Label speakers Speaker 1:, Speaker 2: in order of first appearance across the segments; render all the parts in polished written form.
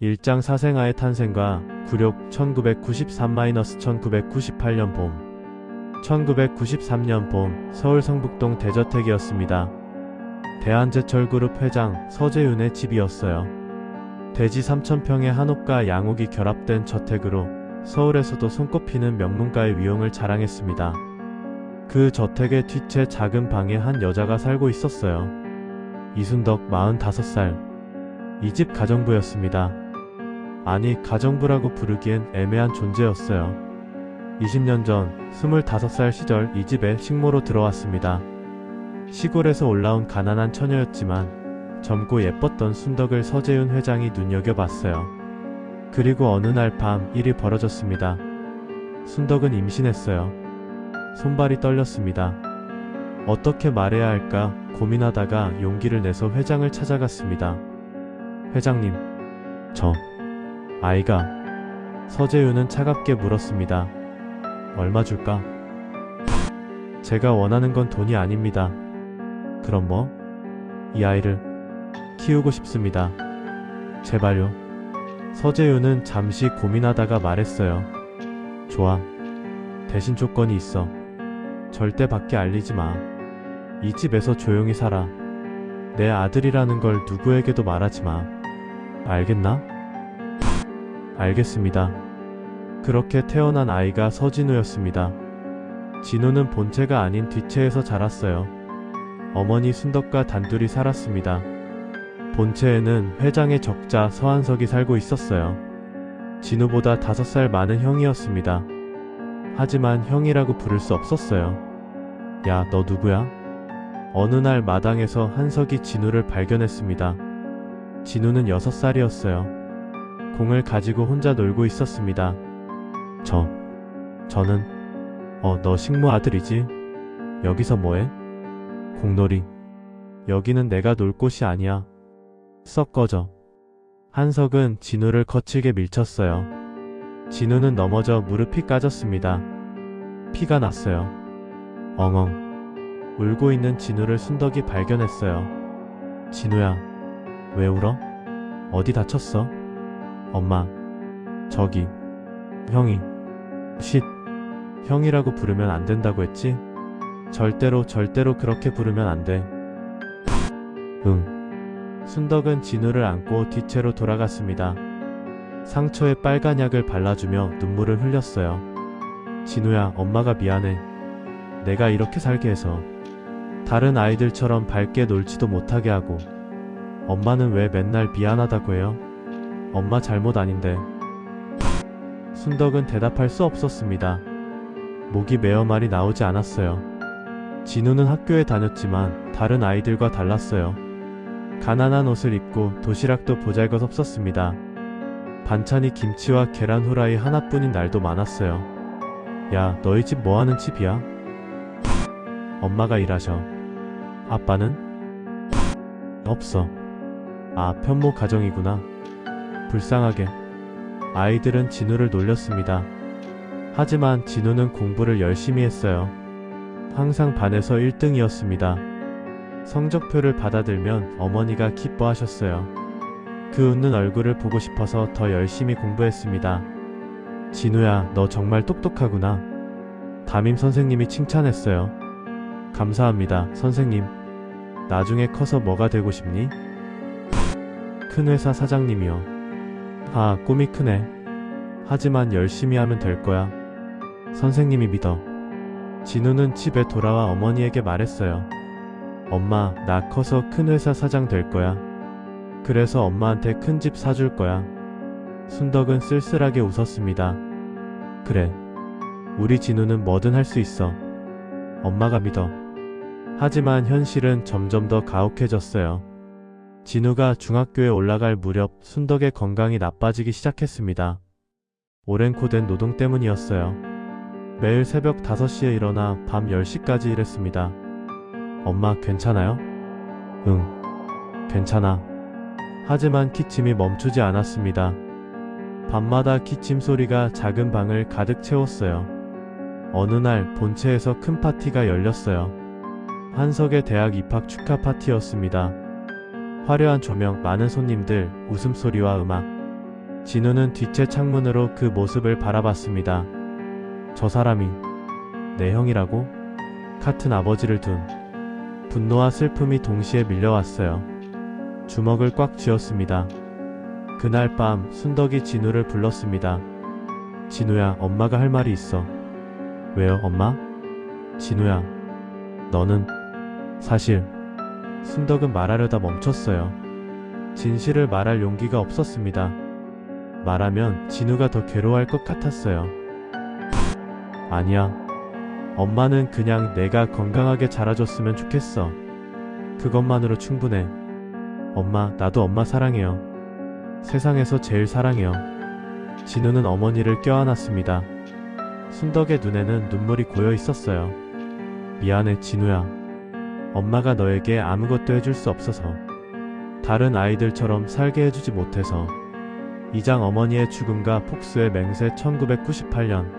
Speaker 1: 일장 사생아의 탄생과 굴욕 1993-1998년 봄 1993년 봄 서울 성북동 대저택이었습니다. 대한제철그룹 회장 서재윤의 집이었어요. 대지 3,000평의 한옥과 양옥이 결합된 저택으로 서울에서도 손꼽히는 명문가의 위용을 자랑했습니다. 그 저택의 뒷채 작은 방에 한 여자가 살고 있었어요. 이순덕 45살. 이 집 가정부였습니다. 아니, 가정부라고 부르기엔 애매한 존재였어요. 20년 전 25살 시절 이 집에 식모로 들어왔습니다. 시골에서 올라온 가난한 처녀였지만 젊고 예뻤던 순덕을 서재윤 회장이 눈여겨봤어요. 그리고 어느 날 밤 일이 벌어졌습니다. 순덕은 임신했어요. 손발이 떨렸습니다. 어떻게 말해야 할까 고민하다가 용기를 내서 회장을 찾아갔습니다. 회장님, 저 아이가. 서재윤은 차갑게 물었습니다. 얼마 줄까? 제가 원하는 건 돈이 아닙니다. 그럼 뭐? 이 아이를 키우고 싶습니다. 제발요. 서재윤은 잠시 고민하다가 말했어요. 좋아. 대신 조건이 있어. 절대 밖에 알리지 마. 이 집에서 조용히 살아. 내 아들이라는 걸 누구에게도 말하지 마. 알겠나? 알겠습니다. 그렇게 태어난 아이가 서진우였습니다. 진우는 본체가 아닌 뒷체에서 자랐어요. 어머니 순덕과 단둘이 살았습니다. 본체에는 회장의 적자 서한석이 살고 있었어요. 진우보다 5살 많은 형이었습니다. 하지만 형이라고 부를 수 없었어요. 야, 너 누구야? 어느 날 마당에서 한석이 진우를 발견했습니다. 진우는 6살이었어요. 공을 가지고 혼자 놀고 있었습니다. 저는 너 식모 아들이지? 여기서 뭐해? 공놀이. 여기는 내가 놀 곳이 아니야. 썩 꺼져. 한석은 진우를 거칠게 밀쳤어요. 진우는 넘어져 무릎이 까졌습니다. 피가 났어요. 엉엉. 울고 있는 진우를 순덕이 발견했어요. 진우야, 왜 울어? 어디 다쳤어? 엄마, 저기 형이. 쉿. 형이라고 부르면 안 된다고 했지? 절대로 그렇게 부르면 안 돼. 응. 순덕은 진우를 안고 뒷채로 돌아갔습니다. 상처에 빨간 약을 발라주며 눈물을 흘렸어요. 진우야, 엄마가 미안해. 내가 이렇게 살게 해서. 다른 아이들처럼 밝게 놀지도 못하게 하고. 엄마는 왜 맨날 미안하다고 해요? 엄마 잘못 아닌데. 순덕은 대답할 수 없었습니다. 목이 메어 말이 나오지 않았어요. 진우는 학교에 다녔지만 다른 아이들과 달랐어요. 가난한 옷을 입고 도시락도 보잘것없었습니다. 반찬이 김치와 계란 후라이 하나뿐인 날도 많았어요. 야, 너희 집 뭐하는 집이야? 엄마가 일하셔. 아빠는? 없어. 아, 편모 가정이구나. 불쌍하게. 아이들은 진우를 놀렸습니다. 하지만 진우는 공부를 열심히 했어요. 항상 반에서 1등이었습니다. 성적표를 받아들면 어머니가 기뻐하셨어요. 그 웃는 얼굴을 보고 싶어서 더 열심히 공부했습니다. 진우야, 너 정말 똑똑하구나. 담임 선생님이 칭찬했어요. 감사합니다, 선생님. 나중에 커서 뭐가 되고 싶니? 큰 회사 사장님이요. 아, 꿈이 크네. 하지만 열심히 하면 될 거야. 선생님이 믿어. 진우는 집에 돌아와 어머니에게 말했어요. 엄마, 나 커서 큰 회사 사장 될 거야. 그래서 엄마한테 큰 집 사줄 거야. 순덕은 쓸쓸하게 웃었습니다. 그래. 우리 진우는 뭐든 할 수 있어. 엄마가 믿어. 하지만 현실은 점점 더 가혹해졌어요. 진우가 중학교에 올라갈 무렵 순덕의 건강이 나빠지기 시작했습니다. 오랜 코된 노동 때문이었어요. 매일 새벽 5시에 일어나 밤 10시까지 일했습니다. 엄마, 괜찮아요? 응, 괜찮아. 하지만 기침이 멈추지 않았습니다. 밤마다 기침 소리가 작은 방을 가득 채웠어요. 어느 날 본체에서 큰 파티가 열렸어요. 한석의 대학 입학 축하 파티였습니다. 화려한 조명, 많은 손님들, 웃음소리와 음악. 진우는 뒷채 창문으로 그 모습을 바라봤습니다. 저 사람이 내 형이라고? 같은 아버지를 둔 분노와 슬픔이 동시에 밀려왔어요. 주먹을 꽉 쥐었습니다. 그날 밤 순덕이 진우를 불렀습니다. 진우야, 엄마가 할 말이 있어. 왜요, 엄마? 진우야, 너는 사실... 순덕은 말하려다 멈췄어요. 진실을 말할 용기가 없었습니다. 말하면 진우가 더 괴로워할 것 같았어요. 아니야. 엄마는 그냥 내가 건강하게 자라줬으면 좋겠어. 그것만으로 충분해. 엄마, 나도 엄마 사랑해요. 세상에서 제일 사랑해요. 진우는 어머니를 껴안았습니다. 순덕의 눈에는 눈물이 고여 있었어요. 미안해, 진우야. 엄마가 너에게 아무것도 해줄 수 없어서, 다른 아이들처럼 살게 해주지 못해서. 이장 어머니의 죽음과 폭수의 맹세. 1998년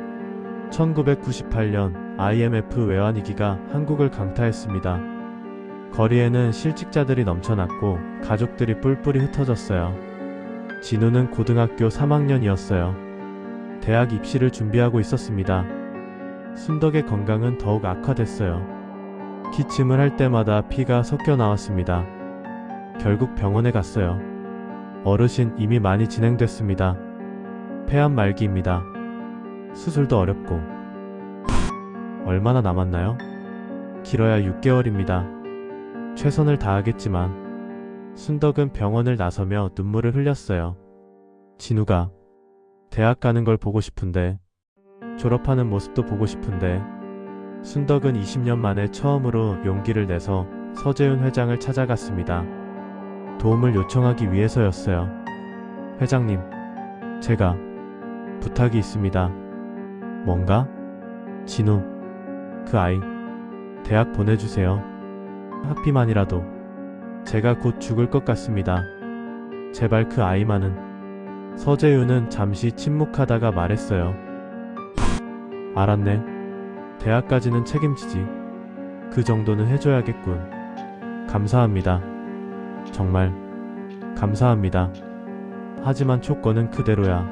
Speaker 1: IMF 외환위기가 한국을 강타했습니다. 거리에는 실직자들이 넘쳐났고 가족들이 뿔뿔이 흩어졌어요. 진우는 고등학교 3학년이었어요. 대학 입시를 준비하고 있었습니다. 순덕의 건강은 더욱 악화됐어요. 기침을 할 때마다 피가 섞여 나왔습니다. 결국 병원에 갔어요. 어르신, 이미 많이 진행됐습니다. 폐암 말기입니다. 수술도 어렵고. 얼마나 남았나요? 길어야 6개월입니다. 최선을 다하겠지만. 순덕은 병원을 나서며 눈물을 흘렸어요. 진우가 대학 가는 걸 보고 싶은데, 졸업하는 모습도 보고 싶은데. 순덕은 20년 만에 처음으로 용기를 내서 서재훈 회장을 찾아갔습니다. 도움을 요청하기 위해서였어요. 회장님, 제가 부탁이 있습니다. 뭔가? 진우, 그 아이 대학 보내주세요. 학비만이라도. 제가 곧 죽을 것 같습니다. 제발 그 아이만은. 서재윤은 잠시 침묵하다가 말했어요. 알았네. 대학까지는 책임지지. 그 정도는 해줘야겠군. 감사합니다. 정말 감사합니다. 하지만 조건은 그대로야.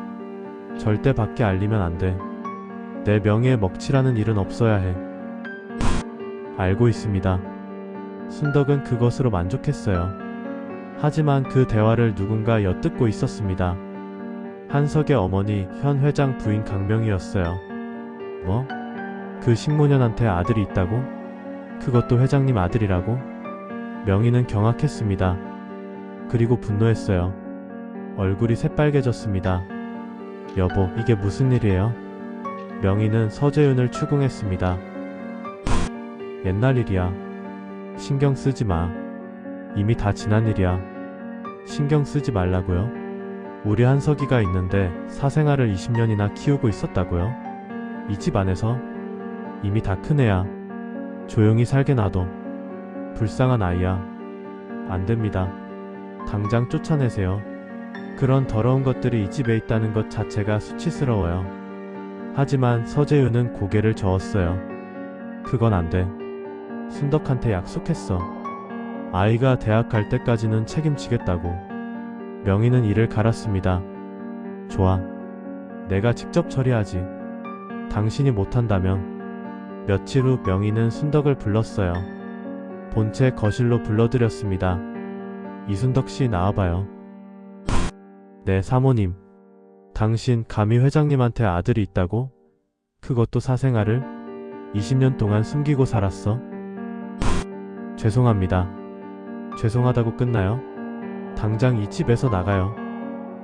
Speaker 1: 절대 밖에 알리면 안 돼. 내 명예에 먹칠하는 일은 없어야 해. 알고 있습니다. 순덕은 그것으로 만족했어요. 하지만 그 대화를 누군가 엿듣고 있었습니다. 한석의 어머니, 현 회장 부인 강명희였어요. 뭐? 그 식모년한테 아들이 있다고? 그것도 회장님 아들이라고? 명희는 경악했습니다. 그리고 분노했어요. 얼굴이 새빨개졌습니다. 여보, 이게 무슨 일이에요? 명희는 서재윤을 추궁했습니다. 옛날 일이야. 신경 쓰지 마. 이미 다 지난 일이야. 신경 쓰지 말라고요? 우리 한석이가 있는데 사생아를 20년이나 키우고 있었다고요? 이 집 안에서? 이미 다 큰 애야. 조용히 살게 놔둬. 불쌍한 아이야. 안 됩니다. 당장 쫓아내세요. 그런 더러운 것들이 이 집에 있다는 것 자체가 수치스러워요. 하지만 서재윤은 고개를 저었어요. 그건 안 돼. 순덕한테 약속했어. 아이가 대학 갈 때까지는 책임지겠다고. 명희는 이를 갈았습니다. 좋아. 내가 직접 처리하지. 당신이 못한다면. 며칠 후 명희는 순덕을 불렀어요. 본체 거실로 불러들였습니다. 이순덕 씨, 나와봐요. 네, 사모님. 당신 감히 회장님한테 아들이 있다고? 그것도 사생아를? 20년 동안 숨기고 살았어? 죄송합니다. 죄송하다고 끝나요? 당장 이 집에서 나가요.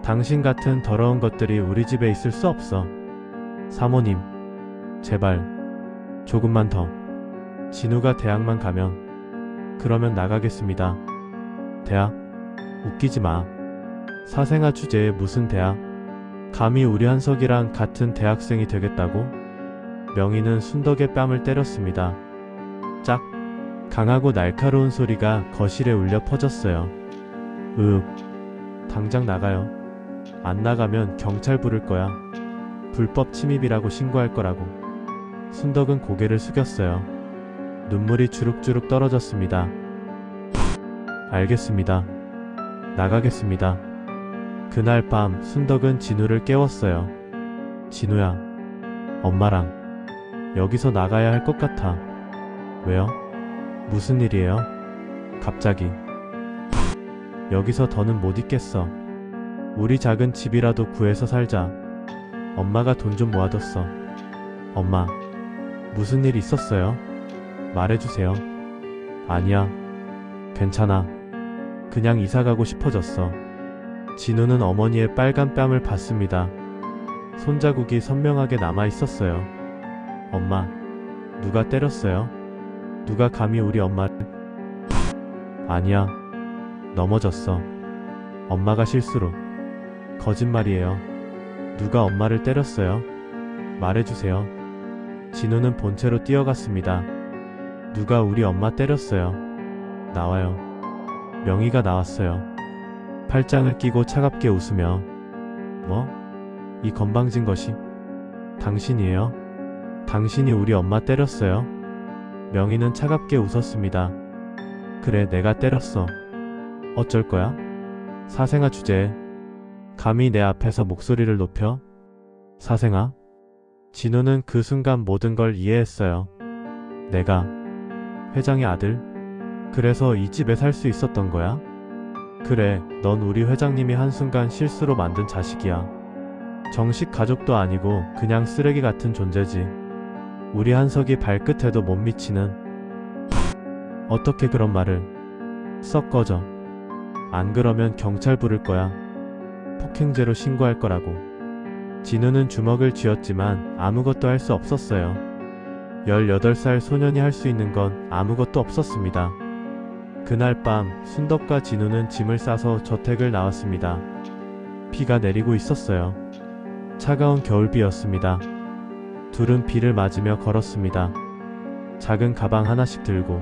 Speaker 1: 당신 같은 더러운 것들이 우리 집에 있을 수 없어. 사모님, 제발 조금만 더. 진우가 대학만 가면. 그러면 나가겠습니다. 대학? 웃기지 마. 사생아 주제에 무슨 대학? 감히 우리 한석이랑 같은 대학생이 되겠다고? 명희는 순덕의 뺨을 때렸습니다. 짝! 강하고 날카로운 소리가 거실에 울려 퍼졌어요. 당장 나가요. 안 나가면 경찰 부를 거야. 불법 침입이라고 신고할 거라고. 순덕은 고개를 숙였어요. 눈물이 주룩주룩 떨어졌습니다. 알겠습니다. 나가겠습니다. 그날 밤 순덕은 진우를 깨웠어요. 진우야, 엄마랑 여기서 나가야 할 것 같아. 왜요? 무슨 일이에요? 갑자기. 여기서 더는 못 있겠어. 우리 작은 집이라도 구해서 살자. 엄마가 돈 좀 모아뒀어. 엄마, 무슨 일 있었어요? 말해주세요. 아니야, 괜찮아. 그냥 이사가고 싶어졌어. 진우는 어머니의 빨간 뺨을 봤습니다. 손자국이 선명하게 남아있었어요. 엄마, 누가 때렸어요? 누가 감히 우리 엄마를? 아니야, 넘어졌어. 엄마가 실수로. 거짓말이에요. 누가 엄마를 때렸어요? 말해주세요. 진우는 본체로 뛰어갔습니다. 누가 우리 엄마 때렸어요? 나와요. 명희가 나왔어요. 팔짱을 끼고 차갑게 웃으며. 뭐? 이 건방진 것이? 당신이에요? 당신이 우리 엄마 때렸어요? 명희는 차갑게 웃었습니다. 그래, 내가 때렸어. 어쩔 거야? 사생아 주제에 감히 내 앞에서 목소리를 높여? 사생아? 진우는 그 순간 모든 걸 이해했어요. 내가 회장의 아들? 그래서 이 집에 살 수 있었던 거야? 그래, 넌 우리 회장님이 한순간 실수로 만든 자식이야. 정식 가족도 아니고 그냥 쓰레기 같은 존재지. 우리 한석이 발끝에도 못 미치는. 어떻게 그런 말을. 썩 꺼져. 안 그러면 경찰 부를 거야. 폭행죄로 신고할 거라고. 진우는 주먹을 쥐었지만 아무것도 할 수 없었어요. 18살 소년이 할 수 있는 건 아무것도 없었습니다. 그날 밤 순덕과 진우는 짐을 싸서 저택을 나왔습니다. 비가 내리고 있었어요. 차가운 겨울비였습니다. 둘은 비를 맞으며 걸었습니다. 작은 가방 하나씩 들고.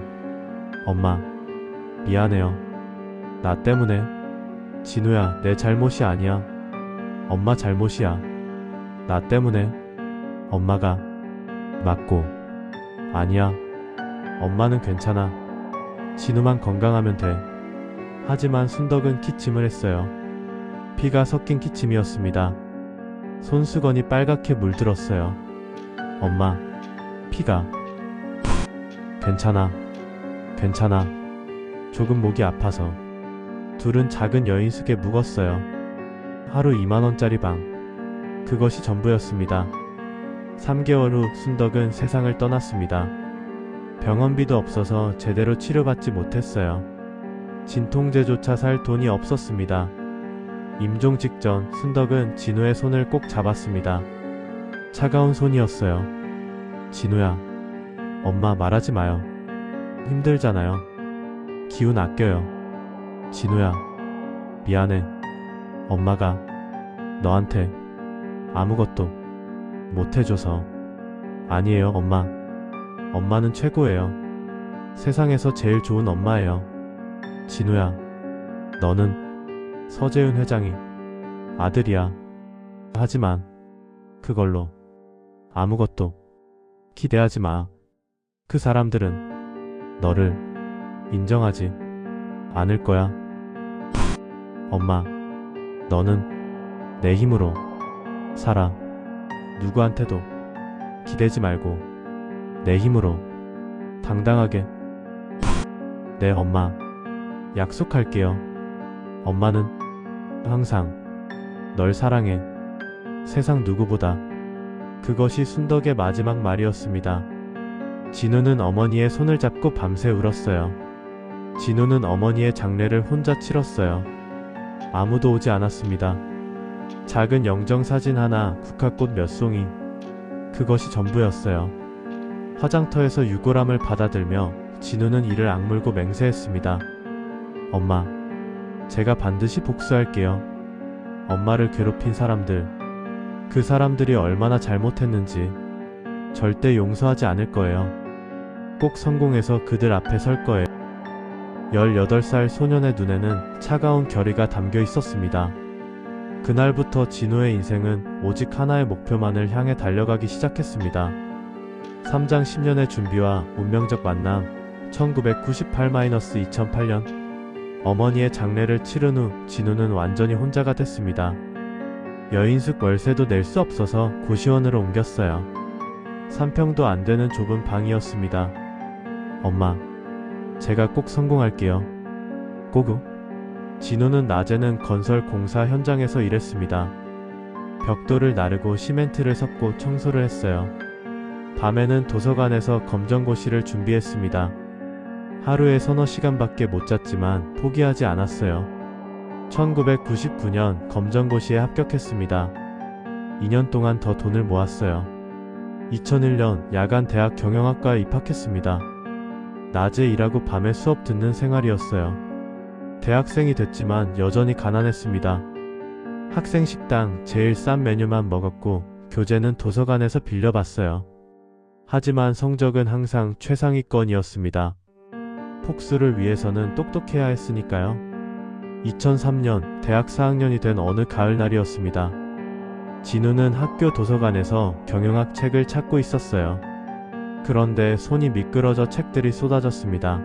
Speaker 1: 엄마, 미안해요. 나 때문에. 진우야, 내 잘못이 아니야. 엄마 잘못이야. 나 때문에. 엄마가. 맞고. 아니야. 엄마는 괜찮아. 진우만 건강하면 돼. 하지만 순덕은 기침을 했어요. 피가 섞인 기침이었습니다. 손수건이 빨갛게 물들었어요. 엄마, 피가. 괜찮아. 괜찮아. 조금 목이 아파서. 둘은 작은 여인숙에 묵었어요. 하루 2만원짜리 방. 그것이 전부였습니다. 3개월 후 순덕은 세상을 떠났습니다. 병원비도 없어서 제대로 치료받지 못했어요. 진통제조차 살 돈이 없었습니다. 임종 직전 순덕은 진우의 손을 꼭 잡았습니다. 차가운 손이었어요. 진우야, 엄마 말하지 마요. 힘들잖아요. 기운 아껴요. 진우야, 미안해. 엄마가 너한테 아무것도 못해줘서. 아니에요, 엄마. 엄마는 최고예요. 세상에서 제일 좋은 엄마예요. 진우야, 너는 서재윤 회장이 아들이야. 하지만 그걸로 아무것도 기대하지 마. 그 사람들은 너를 인정하지 않을 거야. 엄마, 너는 내 힘으로 살아. 누구한테도 기대지 말고 내 힘으로 당당하게. 네, 엄마. 약속할게요. 엄마는 항상 널 사랑해. 세상 누구보다. 그것이 순덕의 마지막 말이었습니다. 진우는 어머니의 손을 잡고 밤새 울었어요. 진우는 어머니의 장례를 혼자 치렀어요. 아무도 오지 않았습니다. 작은 영정사진 하나, 국화꽃 몇 송이. 그것이 전부였어요. 화장터에서 유골함을 받아들며 진우는 이를 악물고 맹세했습니다. 엄마, 제가 반드시 복수할게요. 엄마를 괴롭힌 사람들, 그 사람들이 얼마나 잘못했는지 절대 용서하지 않을 거예요. 꼭 성공해서 그들 앞에 설 거예요. 18살 소년의 눈에는 차가운 결의가 담겨 있었습니다. 그날부터 진우의 인생은 오직 하나의 목표만을 향해 달려가기 시작했습니다. 3장 10년의 준비와 운명적 만남. 1998-2008년 어머니의 장례를 치른 후 진우는 완전히 혼자가 됐습니다. 여인숙 월세도 낼 수 없어서 고시원으로 옮겼어요. 3평도 안 되는 좁은 방이었습니다. 엄마, 제가 꼭 성공할게요. 고구. 진우는 낮에는 건설 공사 현장에서 일했습니다. 벽돌을 나르고 시멘트를 섞고 청소를 했어요. 밤에는 도서관에서 검정고시를 준비했습니다. 하루에 서너 시간밖에 못 잤지만 포기하지 않았어요. 1999년 검정고시에 합격했습니다. 2년 동안 더 돈을 모았어요. 2001년 야간 대학 경영학과에 입학했습니다. 낮에 일하고 밤에 수업 듣는 생활이었어요. 대학생이 됐지만 여전히 가난했습니다. 학생 식당 제일 싼 메뉴만 먹었고 교재는 도서관에서 빌려봤어요. 하지만 성적은 항상 최상위권이었습니다. 복수를 위해서는 똑똑해야 했으니까요. 2003년 대학 4학년이 된 어느 가을날이었습니다. 진우는 학교 도서관에서 경영학 책을 찾고 있었어요. 그런데 손이 미끄러져 책들이 쏟아졌습니다.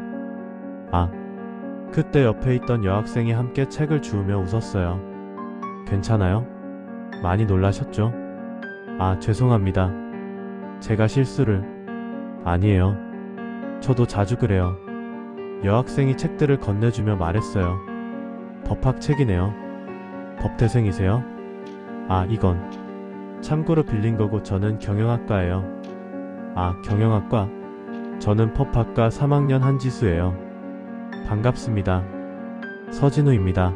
Speaker 1: 그때 옆에 있던 여학생이 함께 책을 주우며 웃었어요. 괜찮아요? 많이 놀라셨죠? 죄송합니다. 제가 실수를... 아니에요. 저도 자주 그래요. 여학생이 책들을 건네주며 말했어요. 법학 책이네요. 법대생이세요? 이건 참고로 빌린 거고 저는 경영학과예요. 경영학과? 저는 법학과 3학년 한지수예요. 반갑습니다. 서진우입니다.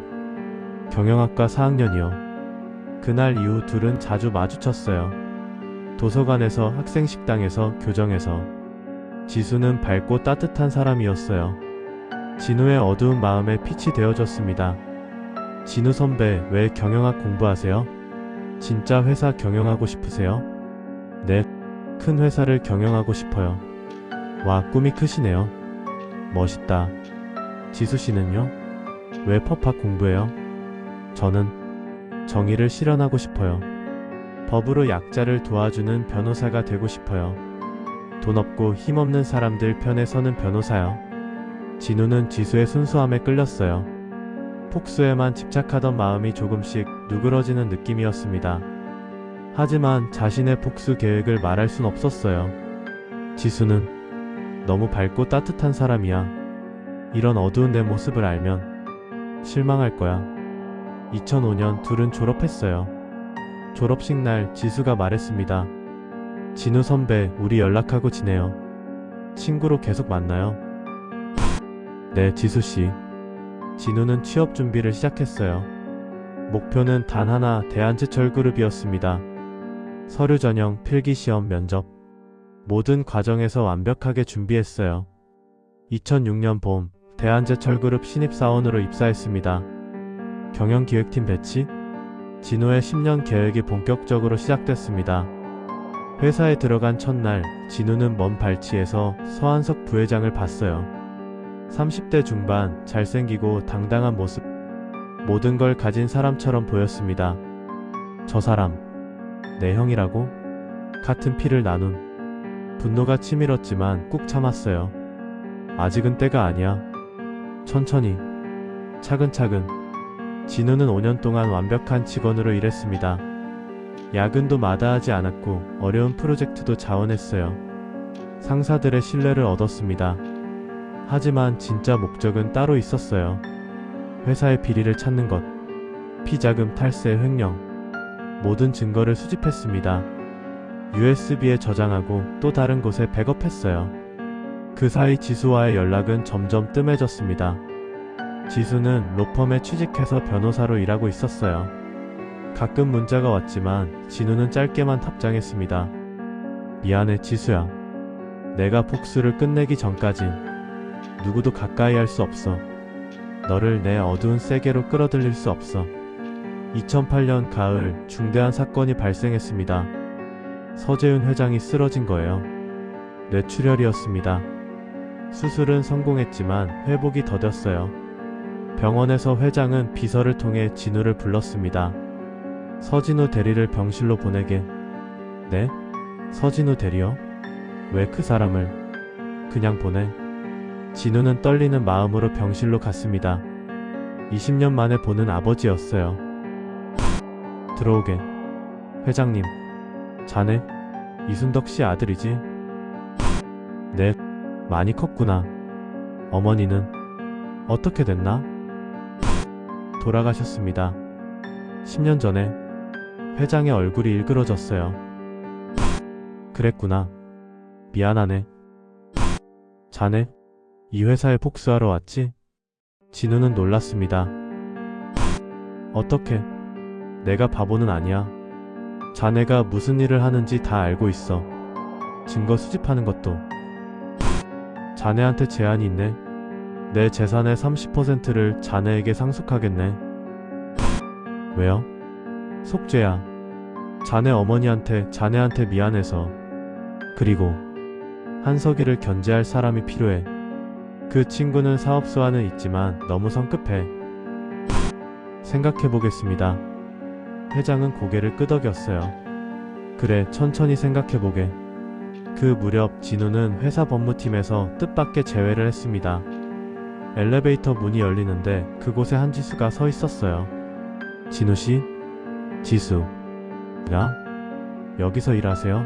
Speaker 1: 경영학과 4학년이요. 그날 이후 둘은 자주 마주쳤어요. 도서관에서, 학생식당에서, 교정에서. 지수는 밝고 따뜻한 사람이었어요. 진우의 어두운 마음에 빛이 되어줬습니다. 진우 선배, 왜 경영학 공부하세요? 진짜 회사 경영하고 싶으세요? 네, 큰 회사를 경영하고 싶어요. 와, 꿈이 크시네요. 멋있다. 지수씨는요? 왜 법학 공부해요? 저는 정의를 실현하고 싶어요. 법으로 약자를 도와주는 변호사가 되고 싶어요. 돈 없고 힘없는 사람들 편에 서는 변호사요. 진우는 지수의 순수함에 끌렸어요. 복수에만 집착하던 마음이 조금씩 누그러지는 느낌이었습니다. 하지만 자신의 복수 계획을 말할 순 없었어요. 지수는 너무 밝고 따뜻한 사람이야. 이런 어두운 내 모습을 알면 실망할 거야. 2005년 둘은 졸업했어요. 졸업식 날 지수가 말했습니다. 진우 선배, 우리 연락하고 지내요. 친구로 계속 만나요. 네, 지수씨. 진우는 취업 준비를 시작했어요. 목표는 단 하나, 대한제철그룹이었습니다. 서류 전형, 필기시험, 면접. 모든 과정에서 완벽하게 준비했어요. 2006년 봄, 대한제철그룹 신입사원으로 입사했습니다. 경영기획팀 배치? 진우의 10년 계획이 본격적으로 시작됐습니다. 회사에 들어간 첫날, 진우는 먼 발치에서 서한석 부회장을 봤어요. 30대 중반, 잘생기고 당당한 모습. 모든 걸 가진 사람처럼 보였습니다. 저 사람, 내 형이라고? 같은 피를 나눈. 분노가 치밀었지만 꾹 참았어요. 아직은 때가 아니야. 천천히, 차근차근. 진우는 5년 동안 완벽한 직원으로 일했습니다. 야근도 마다하지 않았고 어려운 프로젝트도 자원했어요. 상사들의 신뢰를 얻었습니다. 하지만 진짜 목적은 따로 있었어요. 회사의 비리를 찾는 것. 피자금 탈세 횡령. 모든 증거를 수집했습니다. USB에 저장하고 또 다른 곳에 백업했어요. 그 사이 지수와의 연락은 점점 뜸해졌습니다. 지수는 로펌에 취직해서 변호사로 일하고 있었어요. 가끔 문자가 왔지만 진우는 짧게만 답장했습니다. 미안해, 지수야. 내가 복수를 끝내기 전까진 누구도 가까이 할 수 없어. 너를 내 어두운 세계로 끌어들일 수 없어. 2008년 가을, 중대한 사건이 발생했습니다. 서재윤 회장이 쓰러진 거예요. 뇌출혈이었습니다. 수술은 성공했지만 회복이 더뎠어요. 병원에서 회장은 비서를 통해 진우를 불렀습니다. 서진우 대리를 병실로 보내게. 네? 서진우 대리요? 왜 그 사람을 그냥 보내? 진우는 떨리는 마음으로 병실로 갔습니다. 20년 만에 보는 아버지였어요. 들어오게. 회장님, 자네 이순덕 씨 아들이지? 네, 많이 컸구나. 어머니는 어떻게 됐나? 돌아가셨습니다. 10년 전에. 회장의 얼굴이 일그러졌어요. 그랬구나. 미안하네. 자네 이 회사에 복수하러 왔지? 진우는 놀랐습니다. 어떻게? 내가 바보는 아니야. 자네가 무슨 일을 하는지 다 알고 있어. 증거 수집하는 것도. 자네한테 제한이 있네. 내 재산의 30%를 자네에게 상속하겠네. 왜요? 속죄야. 자네 어머니한테 자네한테 미안해서. 그리고 한석이를 견제할 사람이 필요해. 그 친구는 사업소와는 있지만 너무 성급해. 생각해보겠습니다. 회장은 고개를 끄덕였어요. 그래, 천천히 생각해보게. 그 무렵 진우는 회사 법무팀에서 뜻밖의 재회를 했습니다. 엘리베이터 문이 열리는데 그곳에 한지수가 서 있었어요. 진우씨? 지수. 야? 여기서 일하세요?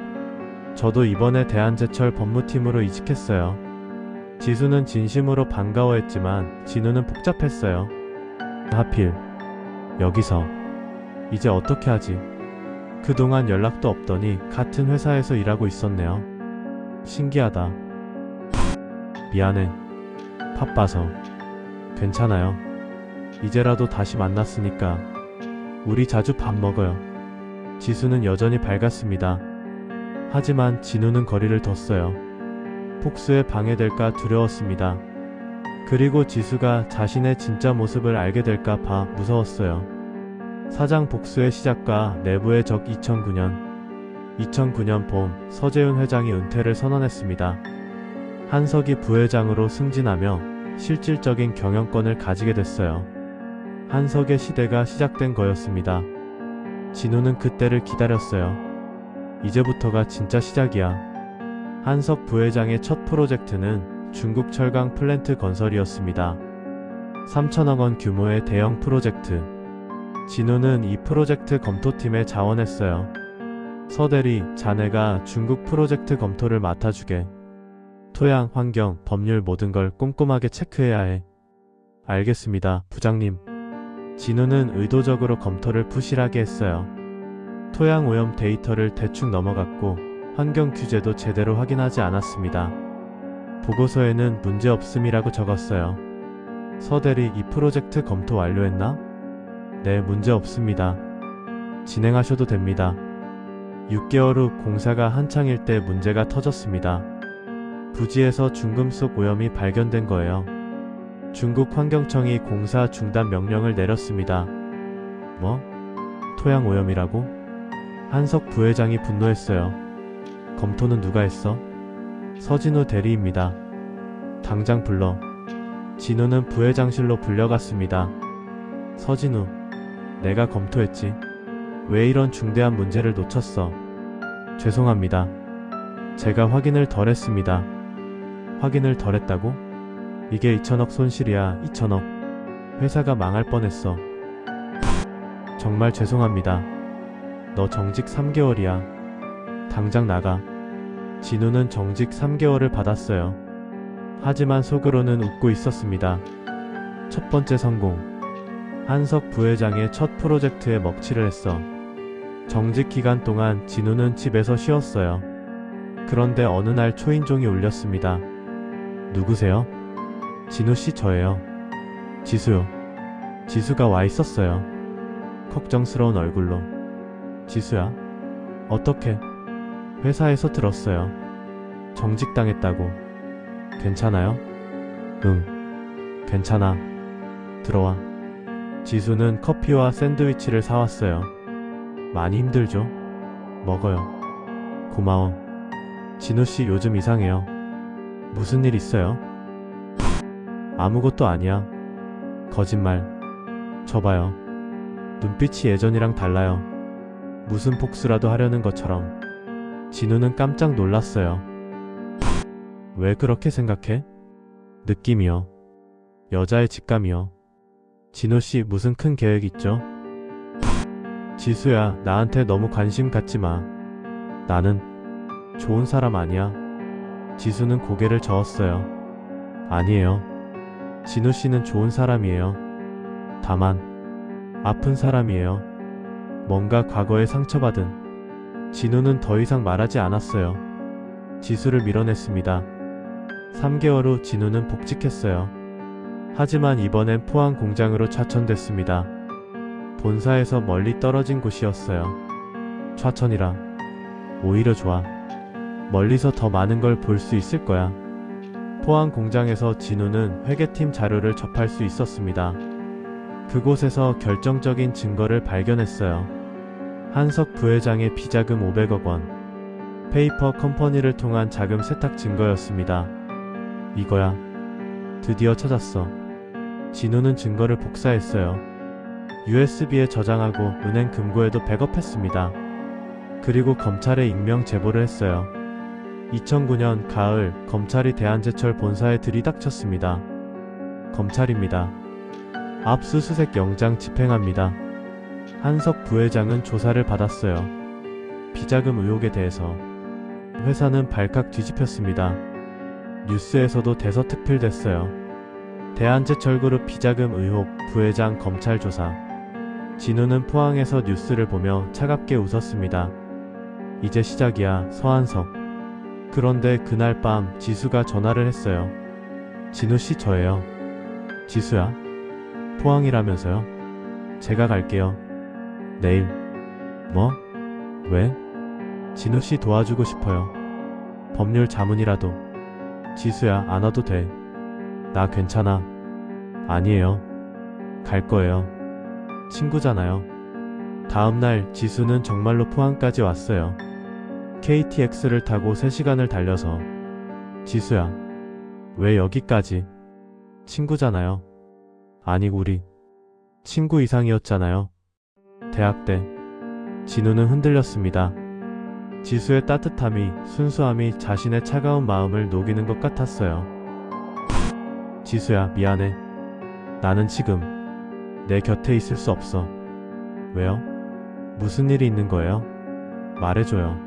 Speaker 1: 저도 이번에 대한제철 법무팀으로 이직했어요. 지수는 진심으로 반가워했지만 진우는 복잡했어요. 하필 여기서. 이제 어떻게 하지? 그동안 연락도 없더니 같은 회사에서 일하고 있었네요. 신기하다. 미안해. 바빠서. 괜찮아요. 이제라도 다시 만났으니까 우리 자주 밥 먹어요. 지수는 여전히 밝았습니다. 하지만 진우는 거리를 뒀어요. 복수에 방해될까 두려웠습니다. 그리고 지수가 자신의 진짜 모습을 알게 될까 봐 무서웠어요. 사장 복수의 시작과 내부의 적. 2009년 봄, 서재훈 회장이 은퇴를 선언했습니다. 한석이 부회장으로 승진하며 실질적인 경영권을 가지게 됐어요. 한석의 시대가 시작된 거였습니다. 진우는 그때를 기다렸어요. 이제부터가 진짜 시작이야. 한석 부회장의 첫 프로젝트는 중국 철강 플랜트 건설이었습니다. 3천억 원 규모의 대형 프로젝트. 진우는 이 프로젝트 검토팀에 자원했어요. 서대리, 자네가 중국 프로젝트 검토를 맡아주게. 토양, 환경, 법률 모든 걸 꼼꼼하게 체크해야 해. 알겠습니다, 부장님. 진우는 의도적으로 검토를 부실하게 했어요. 토양 오염 데이터를 대충 넘어갔고 환경 규제도 제대로 확인하지 않았습니다. 보고서에는 문제없음이라고 적었어요. 서대리, 이 프로젝트 검토 완료했나? 네, 문제없습니다. 진행하셔도 됩니다. 6개월 후 공사가 한창일 때 문제가 터졌습니다. 부지에서 중금속 오염이 발견된 거예요. 중국 환경청이 공사 중단 명령을 내렸습니다. 뭐? 토양 오염이라고? 한석 부회장이 분노했어요. 검토는 누가 했어? 서진우 대리입니다. 당장 불러. 진우는 부회장실로 불려갔습니다. 서진우, 내가 검토했지. 왜 이런 중대한 문제를 놓쳤어? 죄송합니다. 제가 확인을 덜 했습니다. 확인을 덜 했다고? 이게 2천억 손실이야. 2천억. 회사가 망할 뻔했어. 정말 죄송합니다. 너 정직 3개월이야. 당장 나가. 진우는 정직 3개월을 받았어요. 하지만 속으로는 웃고 있었습니다. 첫 번째 성공. 한석 부회장의 첫 프로젝트에 먹칠을 했어. 정직 기간 동안 진우는 집에서 쉬었어요. 그런데 어느 날 초인종이 울렸습니다. 누구세요? 진우씨, 저예요. 지수요. 지수가 와 있었어요. 걱정스러운 얼굴로. 지수야? 어떻게? 회사에서 들었어요. 정직당했다고. 괜찮아요? 응. 괜찮아. 들어와. 지수는 커피와 샌드위치를 사왔어요. 많이 힘들죠? 먹어요. 고마워. 진우씨, 요즘 이상해요. 무슨 일 있어요? 아무것도 아니야. 거짓말. 저 봐요. 눈빛이 예전이랑 달라요. 무슨 복수라도 하려는 것처럼. 진우는 깜짝 놀랐어요. 왜 그렇게 생각해? 느낌이요. 여자의 직감이요. 진호 씨 무슨 큰 계획 있죠? 지수야, 나한테 너무 관심 갖지 마. 나는 좋은 사람 아니야. 지수는 고개를 저었어요. 아니에요. 진호 씨는 좋은 사람이에요. 다만 아픈 사람이에요. 뭔가 과거에 상처받은. 진호는 더 이상 말하지 않았어요. 지수를 밀어냈습니다. 3개월 후 진호는 복직했어요. 하지만 이번엔 포항 공장으로 차천됐습니다. 본사에서 멀리 떨어진 곳이었어요. 차천이라 오히려 좋아. 멀리서 더 많은 걸 볼 수 있을 거야. 포항 공장에서 진우는 회계팀 자료를 접할 수 있었습니다. 그곳에서 결정적인 증거를 발견했어요. 한석 부회장의 비자금 500억 원. 페이퍼 컴퍼니를 통한 자금 세탁 증거였습니다. 이거야. 드디어 찾았어. 진우는 증거를 복사했어요. USB에 저장하고 은행 금고에도 백업했습니다. 그리고 검찰에 익명 제보를 했어요. 2009년 가을 검찰이 대한제철 본사에 들이닥쳤습니다. 검찰입니다. 압수수색 영장 집행합니다. 한석 부회장은 조사를 받았어요. 비자금 의혹에 대해서 회사는 발칵 뒤집혔습니다. 뉴스에서도 대서특필됐어요. 대한제철그룹 비자금 의혹 부회장 검찰 조사. 진우는 포항에서 뉴스를 보며 차갑게 웃었습니다. 이제 시작이야, 서한석. 그런데 그날 밤 지수가 전화를 했어요. 진우씨, 저예요. 지수야? 포항이라면서요? 제가 갈게요. 내일. 뭐? 왜? 진우씨 도와주고 싶어요. 법률 자문이라도. 지수야, 안 와도 돼. 나 괜찮아. 아니에요. 갈 거예요. 친구잖아요. 다음날 지수는 정말로 포항까지 왔어요. KTX를 타고 3시간을 달려서. 지수야, 왜 여기까지? 친구잖아요. 아니, 우리 친구 이상이었잖아요. 대학 때. 진우는 흔들렸습니다. 지수의 따뜻함이, 순수함이 자신의 차가운 마음을 녹이는 것 같았어요. 지수야, 미안해. 나는 지금 내 곁에 있을 수 없어. 왜요? 무슨 일이 있는 거예요? 말해줘요.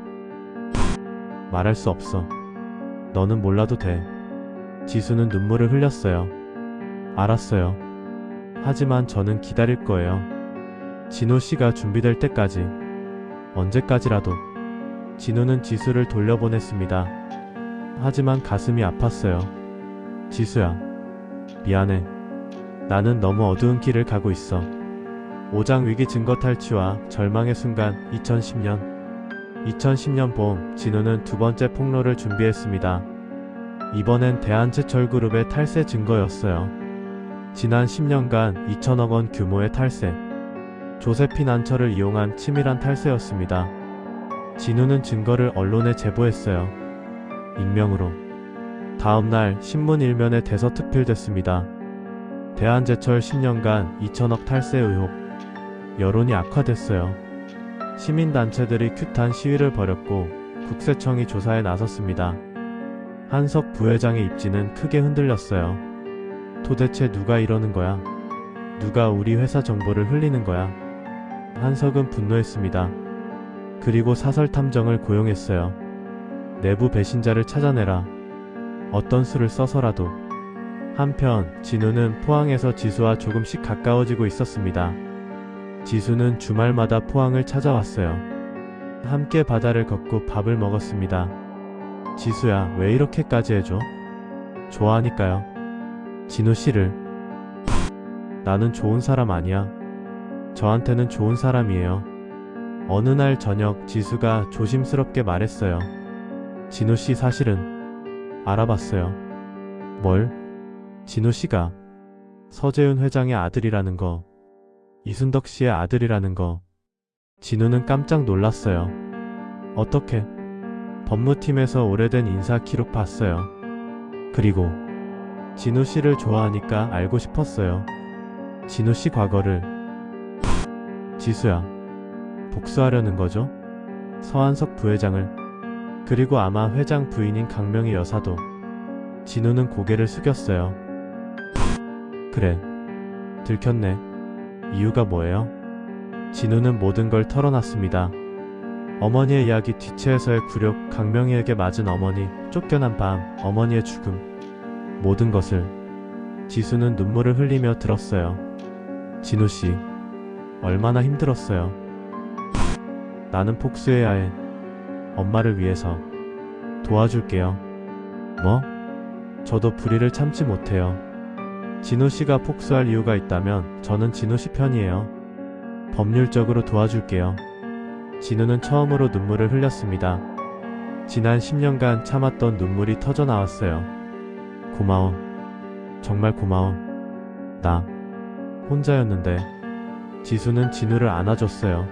Speaker 1: 말할 수 없어. 너는 몰라도 돼. 지수는 눈물을 흘렸어요. 알았어요. 하지만 저는 기다릴 거예요. 진호 씨가 준비될 때까지. 언제까지라도. 진호는 지수를 돌려보냈습니다. 하지만 가슴이 아팠어요. 지수야, 미안해. 나는 너무 어두운 길을 가고 있어. 오장 위기 증거 탈취와 절망의 순간. 2010년 봄, 진우는 두 번째 폭로를 준비했습니다. 이번엔 대한제철그룹의 탈세 증거였어요. 지난 10년간 2천억 원 규모의 탈세. 조세핀 안철을 이용한 치밀한 탈세였습니다. 진우는 증거를 언론에 제보했어요. 익명으로. 다음날 신문 일면에 대서특필됐습니다. 대한제철 10년간 2천억 탈세 의혹. 여론이 악화됐어요. 시민단체들이 규탄 시위를 벌였고 국세청이 조사에 나섰습니다. 한석 부회장의 입지는 크게 흔들렸어요. 도대체 누가 이러는 거야? 누가 우리 회사 정보를 흘리는 거야? 한석은 분노했습니다. 그리고 사설탐정을 고용했어요. 내부 배신자를 찾아내라. 어떤 수를 써서라도. 한편 진우는 포항에서 지수와 조금씩 가까워지고 있었습니다. 지수는 주말마다 포항을 찾아왔어요. 함께 바다를 걷고 밥을 먹었습니다. 지수야, 왜 이렇게까지 해줘? 좋아하니까요. 진우 씨를. 나는 좋은 사람 아니야. 저한테는 좋은 사람이에요. 어느 날 저녁 지수가 조심스럽게 말했어요. 진우 씨, 사실은 알아봤어요. 뭘? 진우 씨가 서재훈 회장의 아들이라는 거. 이순덕 씨의 아들이라는 거. 진우는 깜짝 놀랐어요. 어떻게? 법무팀에서 오래된 인사 기록 봤어요. 그리고 진우 씨를 좋아하니까 알고 싶었어요. 진우 씨 과거를. 지수야, 복수하려는 거죠? 서한석 부회장을. 그리고 아마 회장 부인인 강명희 여사도. 진우는 고개를 숙였어요. 그래. 들켰네. 이유가 뭐예요? 진우는 모든 걸 털어놨습니다. 어머니의 이야기, 뒷채에서의 굴욕, 강명희에게 맞은 어머니, 쫓겨난 밤, 어머니의 죽음. 모든 것을 지수는 눈물을 흘리며 들었어요. 진우씨, 얼마나 힘들었어요. 나는 복수해야 해. 엄마를 위해서 도와줄게요. 뭐? 저도 불의를 참지 못해요. 진우씨가 복수할 이유가 있다면 저는 진우씨 편이에요. 법률적으로 도와줄게요. 진우는 처음으로 눈물을 흘렸습니다. 지난 10년간 참았던 눈물이 터져 나왔어요. 고마워. 정말 고마워. 나 혼자였는데. 지수는 진우를 안아줬어요.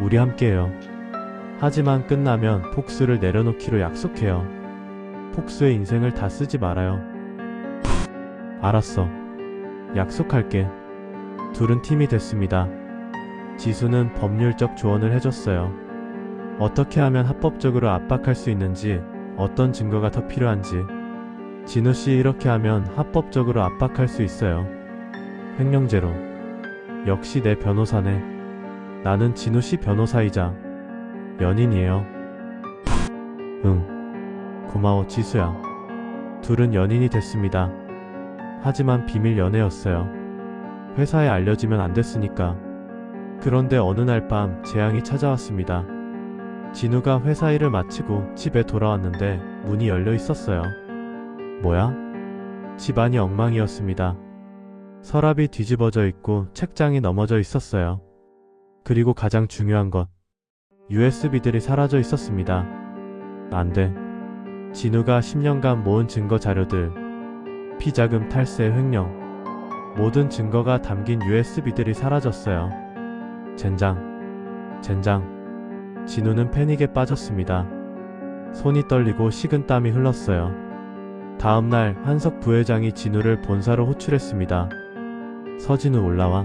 Speaker 1: 우리 함께해요. 하지만 끝나면 복수를 내려놓기로 약속해요. 복수의 인생을 다 쓰지 말아요. 알았어. 약속할게. 둘은 팀이 됐습니다. 지수는 법률적 조언을 해줬어요. 어떻게 하면 합법적으로 압박할 수 있는지, 어떤 증거가 더 필요한지. 진우씨, 이렇게 하면 합법적으로 압박할 수 있어요. 횡령죄로. 역시 내 변호사네. 나는 진우씨 변호사이자 연인이에요. 응. 고마워, 지수야. 둘은 연인이 됐습니다. 하지만 비밀 연애였어요. 회사에 알려지면 안 됐으니까. 그런데 어느 날 밤 재앙이 찾아왔습니다. 진우가 회사 일을 마치고 집에 돌아왔는데 문이 열려 있었어요. 뭐야? 집안이 엉망이었습니다. 서랍이 뒤집어져 있고 책장이 넘어져 있었어요. 그리고 가장 중요한 것, USB들이 사라져 있었습니다. 안 돼. 진우가 10년간 모은 증거 자료들, 피자금 탈세, 횡령, 모든 증거가 담긴 USB들이 사라졌어요. 젠장. 진우는 패닉에 빠졌습니다. 손이 떨리고 식은땀이 흘렀어요. 다음날 한석 부회장이 진우를 본사로 호출했습니다. 서진우, 올라와.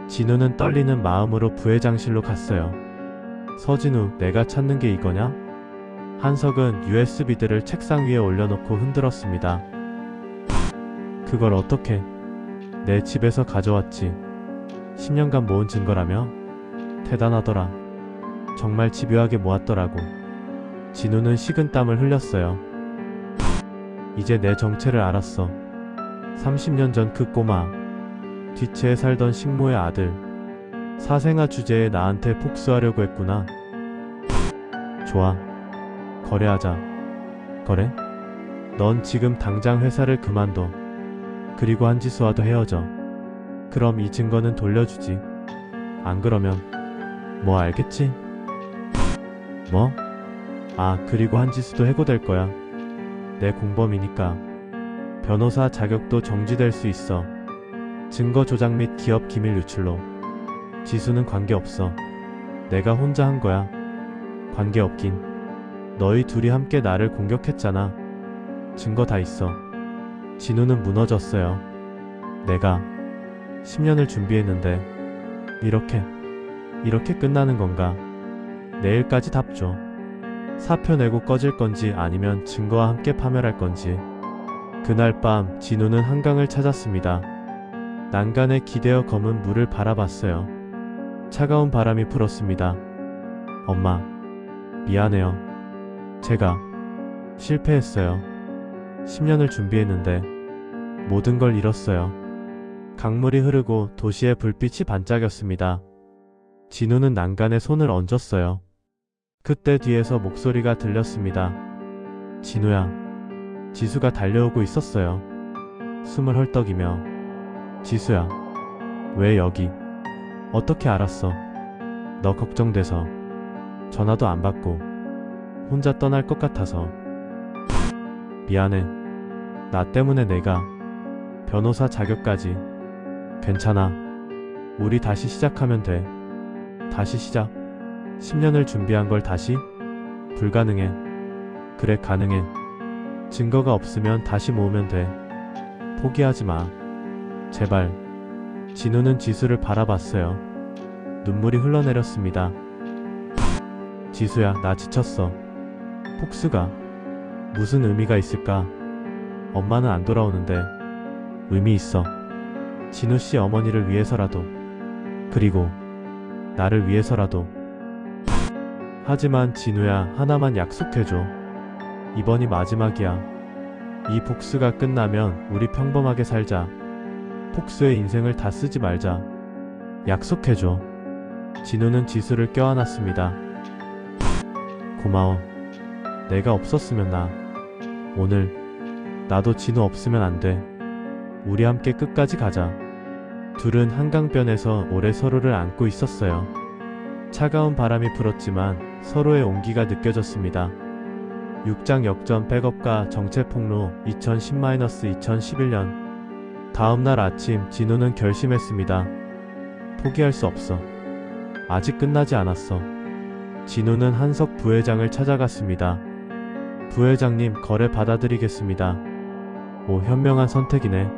Speaker 1: 진우는 떨리는 마음으로 부회장실로 갔어요. 서진우, 내가 찾는 게 이거냐? 한석은 USB들을 책상 위에 올려놓고 흔들었습니다. 그걸 어떻게? 내 집에서 가져왔지. 10년간 모은 증거라며? 대단하더라. 정말 집요하게 모았더라고. 진우는 식은땀을 흘렸어요. 이제 내 정체를 알았어. 30년 전 그 꼬마, 뒷채에 살던 식모의 아들, 사생아 주제에 나한테 복수하려고 했구나. 좋아. 거래하자. 거래? 넌 지금 당장 회사를 그만둬. 그리고 한지수와도 헤어져. 그럼 이 증거는 돌려주지. 안 그러면 뭐, 알겠지? 뭐? 아, 그리고 한지수도 해고될 거야. 내 공범이니까. 변호사 자격도 정지될 수 있어. 증거 조작 및 기업 기밀 유출로. 지수는 관계없어. 내가 혼자 한 거야. 관계없긴. 너희 둘이 함께 나를 공격했잖아. 증거 다 있어. 진우는 무너졌어요. 내가 10년을 준비했는데 이렇게 끝나는 건가? 내일까지 답 줘. 사표 내고 꺼질 건지 아니면 증거와 함께 파멸할 건지. 그날 밤 진우는 한강을 찾았습니다. 난간에 기대어 검은 물을 바라봤어요. 차가운 바람이 불었습니다. 엄마, 미안해요. 제가 실패했어요. 10년을 준비했는데 모든 걸 잃었어요. 강물이 흐르고 도시의 불빛이 반짝였습니다. 진우는 난간에 손을 얹었어요. 그때 뒤에서 목소리가 들렸습니다. 진우야. 지수가 달려오고 있었어요. 숨을 헐떡이며. 지수야. 왜 여기? 어떻게 알았어? 너 걱정돼서 전화도 안 받고 혼자 떠날 것 같아서. 미안해. 나 때문에 내가 변호사 자격까지. 괜찮아. 우리 다시 시작하면 돼. 다시 시작. 10년을 준비한 걸 다시? 불가능해. 그래, 가능해. 증거가 없으면 다시 모으면 돼. 포기하지 마. 제발. 진우는 지수를 바라봤어요. 눈물이 흘러내렸습니다. 지수야, 나 지쳤어. 복수가 무슨 의미가 있을까? 엄마는 안 돌아오는데. 의미 있어. 진우 씨 어머니를 위해서라도, 그리고 나를 위해서라도. 하지만 진우야, 하나만 약속해줘. 이번이 마지막이야. 이 복수가 끝나면 우리 평범하게 살자. 복수의 인생을 다 쓰지 말자. 약속해줘. 진우는 지수를 껴안았습니다. 고마워. 내가 없었으면 오늘 나도 진우 없으면 안 돼. 우리 함께 끝까지 가자. 둘은 한강변에서 오래 서로를 안고 있었어요. 차가운 바람이 불었지만 서로의 온기가 느껴졌습니다. 6장 역전 백업과 정체폭로 2010-2011년. 다음날 아침 진우는 결심했습니다. 포기할 수 없어. 아직 끝나지 않았어. 진우는 한석 부회장을 찾아갔습니다. 부회장님, 거래 받아드리겠습니다. 오, 현명한 선택이네.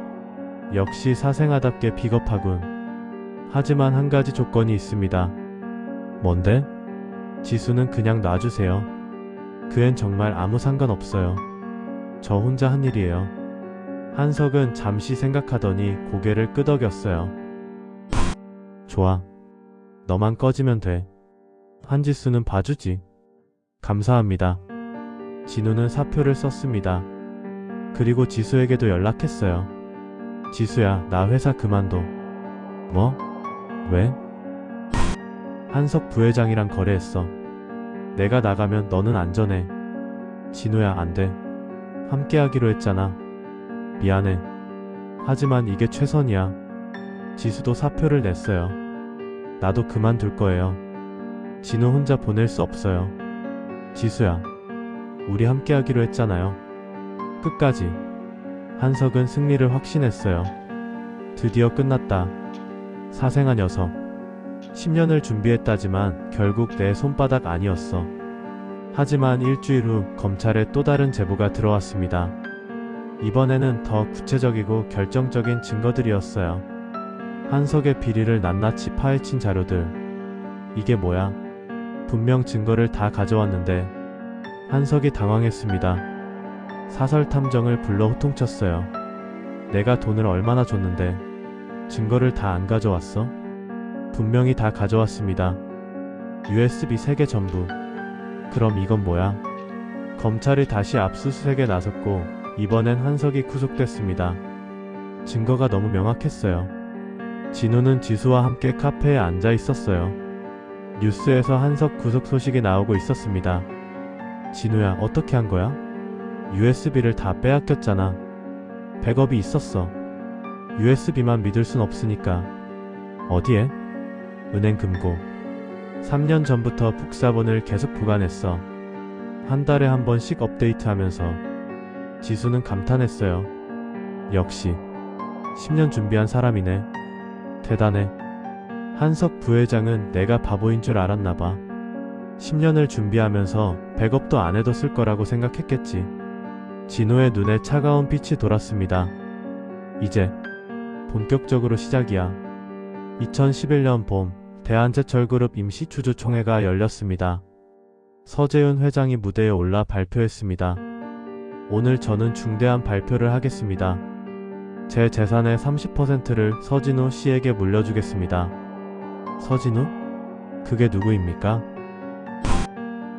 Speaker 1: 역시 사생아답게 비겁하군. 하지만 한 가지 조건이 있습니다. 뭔데? 지수는 그냥 놔주세요. 그엔 정말 아무 상관없어요. 저 혼자 한 일이에요. 한석은 잠시 생각하더니 고개를 끄덕였어요. 좋아. 너만 꺼지면 돼. 한지수는 봐주지. 감사합니다. 진우는 사표를 썼습니다. 그리고 지수에게도 연락했어요. 지수야, 나 회사 그만둬. 뭐? 왜? 한석 부회장이랑 거래했어. 내가 나가면 너는 안전해. 진우야, 안 돼. 함께 하기로 했잖아. 미안해. 하지만 이게 최선이야. 지수도 사표를 냈어요. 나도 그만둘 거예요. 진우 혼자 보낼 수 없어요. 지수야, 우리 함께 하기로 했잖아요. 끝까지. 한석은 승리를 확신했어요. 드디어 끝났다. 사생아 녀석. 10년을 준비했다지만 결국 내 손바닥 아니었어. 하지만 일주일 후 검찰에 또 다른 제보가 들어왔습니다. 이번에는 더 구체적이고 결정적인 증거들이었어요. 한석의 비리를 낱낱이 파헤친 자료들. 이게 뭐야? 분명 증거를 다 가져왔는데. 한석이 당황했습니다. 사설 탐정을 불러 호통쳤어요. 내가 돈을 얼마나 줬는데 증거를 다 안 가져왔어? 분명히 다 가져왔습니다. USB 3개 전부. 그럼 이건 뭐야? 검찰이 다시 압수수색에 나섰고 이번엔 한석이 구속됐습니다. 증거가 너무 명확했어요. 진우는 지수와 함께 카페에 앉아 있었어요. 뉴스에서 한석 구속 소식이 나오고 있었습니다. 진우야, 어떻게 한 거야? USB를 다 빼앗겼잖아. 백업이 있었어. USB만 믿을 순 없으니까. 어디에? 은행 금고. 3년 전부터 북사본을 계속 보관했어. 한 달에 한 번씩 업데이트하면서. 지수는 감탄했어요. 역시 10년 준비한 사람이네. 대단해. 한석 부회장은 내가 바보인 줄 알았나봐. 10년을 준비하면서 백업도 안 해뒀을 거라고 생각했겠지. 진우의 눈에 차가운 빛이 돌았습니다. 이제 본격적으로 시작이야. 2011년 봄, 대한제철그룹 임시주주총회가 열렸습니다. 서재윤 회장이 무대에 올라 발표했습니다. 오늘 저는 중대한 발표를 하겠습니다. 제 재산의 30%를 서진우 씨에게 물려주겠습니다. 서진우? 그게 누구입니까?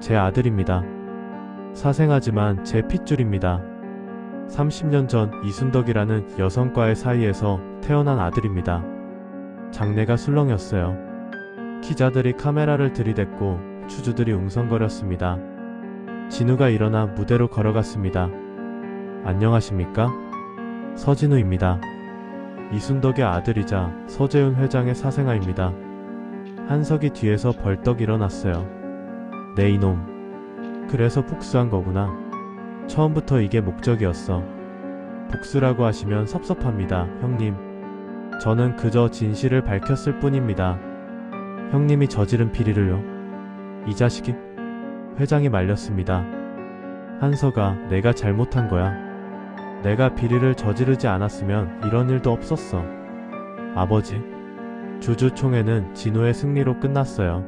Speaker 1: 제 아들입니다. 사생하지만 제 핏줄입니다. 30년 전 이순덕이라는 여성과의 사이에서 태어난 아들입니다. 장래가 술렁였어요. 기자들이 카메라를 들이댔고 주주들이 웅성거렸습니다. 진우가 일어나 무대로 걸어갔습니다. 안녕하십니까? 서진우입니다. 이순덕의 아들이자 서재윤 회장의 사생아입니다. 한석이 뒤에서 벌떡 일어났어요. 네 이놈. 그래서 복수한 거구나. 처음부터 이게 목적이었어. 복수라고 하시면 섭섭합니다, 형님. 저는 그저 진실을 밝혔을 뿐입니다. 형님이 저지른 비리를요? 이 자식이? 회장이 말렸습니다. 한석아, 내가 잘못한 거야. 내가 비리를 저지르지 않았으면 이런 일도 없었어. 아버지. 주주총회는 진우의 승리로 끝났어요.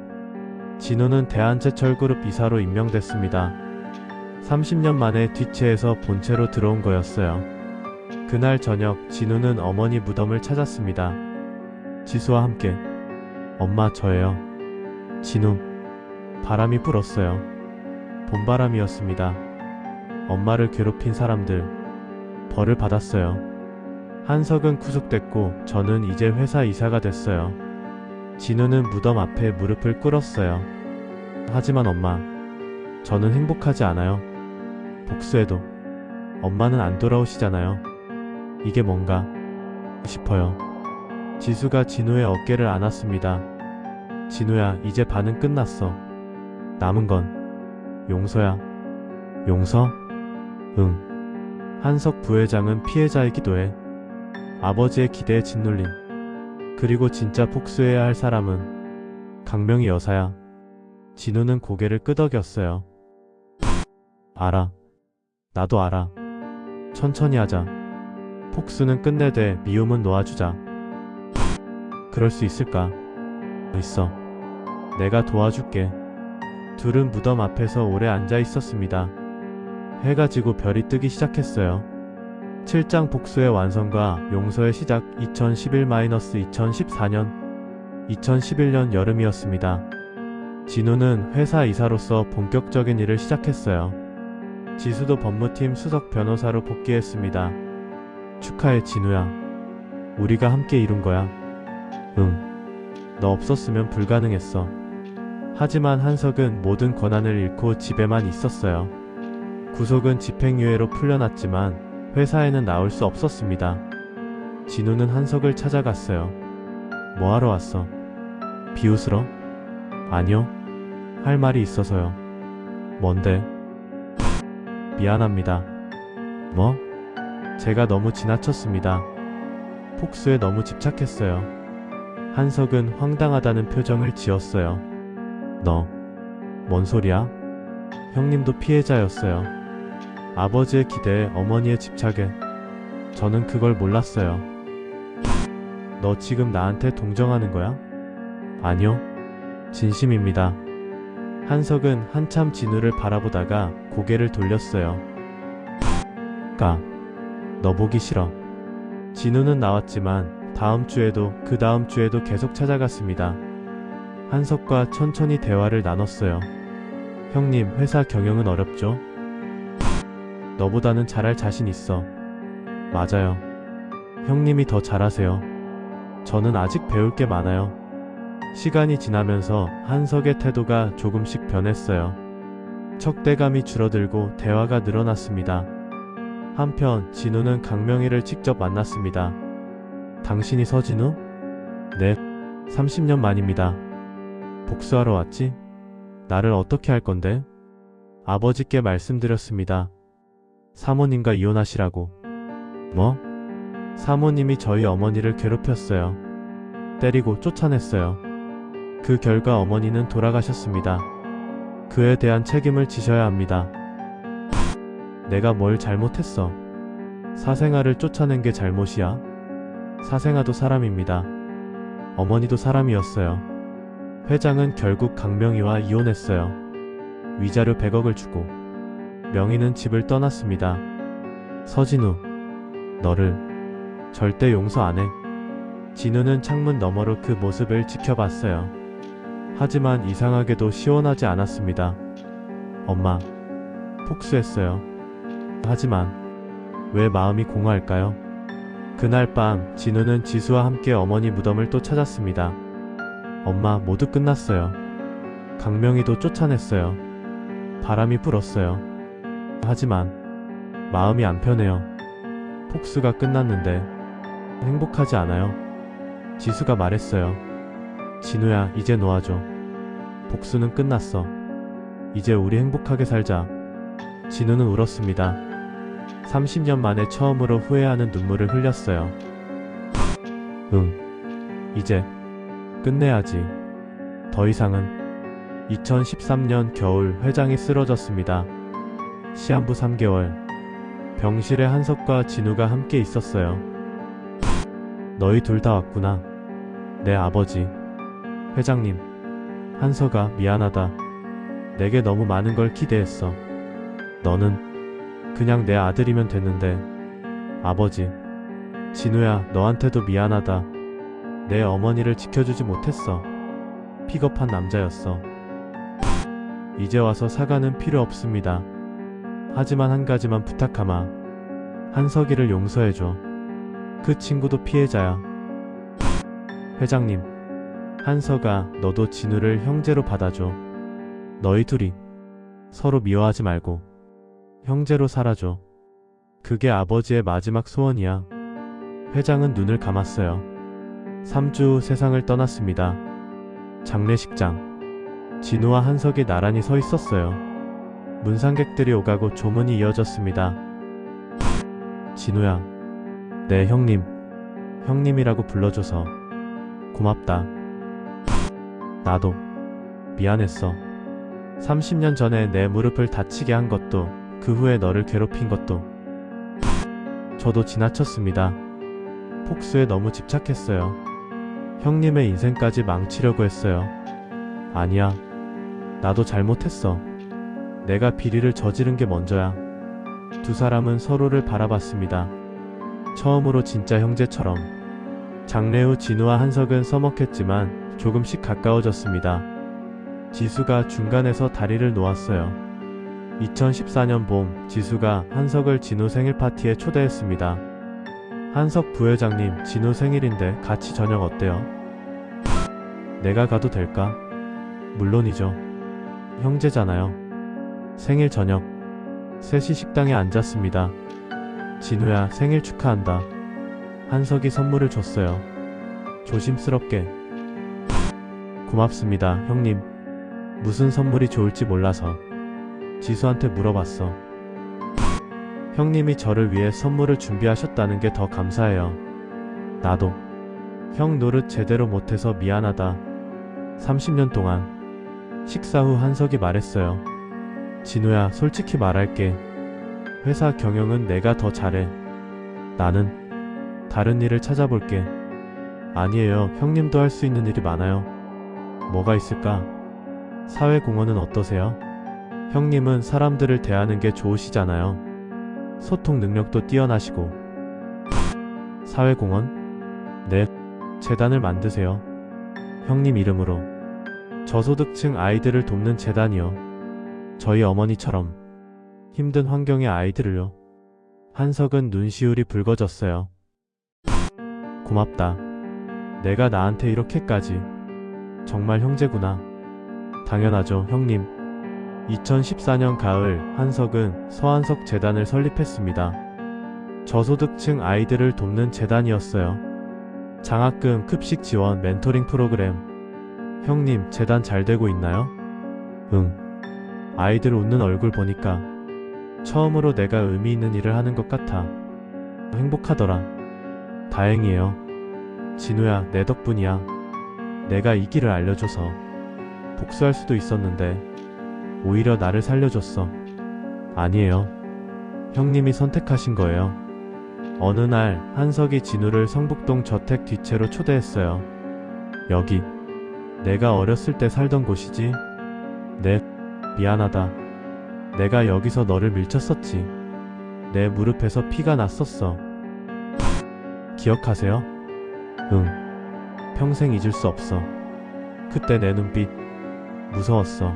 Speaker 1: 진우는 대한제철그룹 이사로 임명됐습니다. 30년 만에 뒷채에서 본채로 들어온 거였어요. 그날 저녁 진우는 어머니 무덤을 찾았습니다. 지수와 함께. 엄마, 저예요. 진우. 바람이 불었어요. 봄바람이었습니다. 엄마를 괴롭힌 사람들, 벌을 받았어요. 한석은 구속됐고 저는 이제 회사 이사가 됐어요. 진우는 무덤 앞에 무릎을 꿇었어요. 하지만 엄마, 저는 행복하지 않아요. 복수해도 엄마는 안 돌아오시잖아요. 이게 뭔가 싶어요. 지수가 진우의 어깨를 안았습니다. 진우야, 이제 반은 끝났어. 남은 건 용서야. 용서? 응. 한석 부회장은 피해자이기도 해. 아버지의 기대에 짓눌린. 그리고 진짜 복수해야 할 사람은 강명희 여사야. 진우는 고개를 끄덕였어요. 알아. 나도 알아. 천천히 하자. 복수는 끝내되 미움은 놓아주자. 그럴 수 있을까? 있어. 내가 도와줄게. 둘은 무덤 앞에서 오래 앉아 있었습니다. 해가 지고 별이 뜨기 시작했어요. 7장 복수의 완성과 용서의 시작. 2011-2014년 2011년 여름이었습니다. 진우는 회사 이사로서 본격적인 일을 시작했어요. 지수도 법무팀 수석 변호사로 복귀했습니다. 축하해, 진우야. 우리가 함께 이룬 거야. 응. 너 없었으면 불가능했어. 하지만 한석은 모든 권한을 잃고 집에만 있었어요. 구속은 집행유예로 풀려났지만 회사에는 나올 수 없었습니다. 진우는 한석을 찾아갔어요. 뭐하러 왔어? 비웃으러? 아니요. 할 말이 있어서요. 뭔데? 미안합니다. 뭐? 제가 너무 지나쳤습니다. 폭수에 너무 집착했어요. 한석은 황당하다는 표정을 지었어요. 너, 뭔 소리야? 형님도 피해자였어요. 아버지의 기대에 어머니의 집착에 저는 그걸 몰랐어요. 너 지금 나한테 동정하는 거야? 아니요. 진심입니다. 한석은 한참 진우를 바라보다가 고개를 돌렸어요. 너 보기 싫어. 진우는 나왔지만 다음 주에도 그 다음 주에도 계속 찾아갔습니다. 한석과 천천히 대화를 나눴어요. 형님, 회사 경영은 어렵죠? 너보다는 잘할 자신 있어. 맞아요. 형님이 더 잘하세요. 저는 아직 배울 게 많아요. 시간이 지나면서 한석의 태도가 조금씩 변했어요. 척대감이 줄어들고 대화가 늘어났습니다. 한편 진우는 강명희를 직접 만났습니다. 당신이 서진우? 네, 30년 만입니다. 복수하러 왔지? 나를 어떻게 할 건데? 아버지께 말씀드렸습니다. 사모님과 이혼하시라고. 뭐? 사모님이 저희 어머니를 괴롭혔어요. 때리고 쫓아냈어요. 그 결과 어머니는 돌아가셨습니다. 그에 대한 책임을 지셔야 합니다. 내가 뭘 잘못했어? 사생아를 쫓아낸 게 잘못이야? 사생아도 사람입니다. 어머니도 사람이었어요. 회장은 결국 강명희와 이혼했어요. 위자료 100억을 주고. 명희는 집을 떠났습니다. 서진우, 너를 절대 용서 안 해. 진우는 창문 너머로 그 모습을 지켜봤어요. 하지만 이상하게도 시원하지 않았습니다. 엄마, 폭수했어요. 하지만 왜 마음이 공허할까요? 그날 밤 진우는 지수와 함께 어머니 무덤을 또 찾았습니다. 엄마, 모두 끝났어요. 강명희도 쫓아냈어요. 바람이 불었어요. 하지만 마음이 안 편해요. 폭수가 끝났는데 행복하지 않아요. 지수가 말했어요. 진우야, 이제 놓아줘. 복수는 끝났어. 이제 우리 행복하게 살자. 진우는 울었습니다. 30년 만에 처음으로 후회하는 눈물을 흘렸어요. 이제 끝내야지. 더 이상은. 2013년 겨울 회장이 쓰러졌습니다. 시한부 3개월. 병실에 한석과 진우가 함께 있었어요. 너희 둘 다 왔구나. 내 아버지. 회장님. 한석아, 미안하다. 내게 너무 많은 걸 기대했어. 너는 그냥 내 아들이면 됐는데 아버지, 진우야, 너한테도 미안하다. 내 어머니를 지켜주지 못했어. 픽업한 남자였어. 이제 와서 사과는 필요 없습니다. 하지만 한 가지만 부탁하마. 한석이를 용서해줘. 그 친구도 피해자야. 회장님, 한석아, 너도 진우를 형제로 받아줘. 너희 둘이 서로 미워하지 말고 형제로 살아줘. 그게 아버지의 마지막 소원이야. 회장은 눈을 감았어요. 3주 후 세상을 떠났습니다. 장례식장. 진우와 한석이 나란히 서 있었어요. 문상객들이 오가고 조문이 이어졌습니다. 진우야, 네 형님. 형님이라고 불러줘서 고맙다. 나도 미안했어. 30년 전에 내 무릎을 다치게 한 것도, 그 후에 너를 괴롭힌 것도 저도 지나쳤습니다. 폭수에 너무 집착했어요. 형님의 인생까지 망치려고 했어요. 아니야, 나도 잘못했어. 내가 비리를 저지른 게 먼저야. 두 사람은 서로를 바라봤습니다. 처음으로 진짜 형제처럼. 장례 후 진우와 한석은 서먹했지만 조금씩 가까워졌습니다. 지수가 중간에서 다리를 놓았어요. 2014년 봄, 지수가 한석을 진우 생일 파티에 초대했습니다. 한석 부회장님, 진우 생일인데 같이 저녁 어때요? 내가 가도 될까? 물론이죠. 형제잖아요. 생일 저녁. 셋이 식당에 앉았습니다. 진우야, 생일 축하한다. 한석이 선물을 줬어요. 조심스럽게. 고맙습니다, 형님. 무슨 선물이 좋을지 몰라서 지수한테 물어봤어. 형님이 저를 위해 선물을 준비하셨다는 게 더 감사해요. 나도 형 노릇 제대로 못해서 미안하다. 30년 동안. 식사 후 한석이 말했어요. 진우야, 솔직히 말할게. 회사 경영은 내가 더 잘해. 나는 다른 일을 찾아볼게. 아니에요, 형님도 할 수 있는 일이 많아요. 뭐가 있을까? 사회공헌은 어떠세요? 형님은 사람들을 대하는 게 좋으시잖아요. 소통 능력도 뛰어나시고. 사회공헌? 네, 재단을 만드세요. 형님 이름으로. 저소득층 아이들을 돕는 재단이요. 저희 어머니처럼 힘든 환경의 아이들을요. 한석은 눈시울이 붉어졌어요. 고맙다. 내가 나한테 이렇게까지. 정말 형제구나. 당연하죠, 형님. 2014년 가을, 한석은 서한석 재단을 설립했습니다. 저소득층 아이들을 돕는 재단이었어요. 장학금, 급식 지원, 멘토링 프로그램. 형님, 재단 잘 되고 있나요? 응. 아이들 웃는 얼굴 보니까 처음으로 내가 의미 있는 일을 하는 것 같아. 행복하더라. 다행이에요. 진우야, 내 덕분이야. 내가 이 길을 알려줘서 복수할 수도 있었는데 오히려 나를 살려줬어. 아니에요. 형님이 선택하신 거예요. 어느 날 한석이 진우를 성북동 저택 뒷채로 초대했어요. 여기 내가 어렸을 때 살던 곳이지? 네, 미안하다. 내가 여기서 너를 밀쳤었지. 내 무릎에서 피가 났었어. 기억하세요? 응. 평생 잊을 수 없어. 그때 내 눈빛 무서웠어.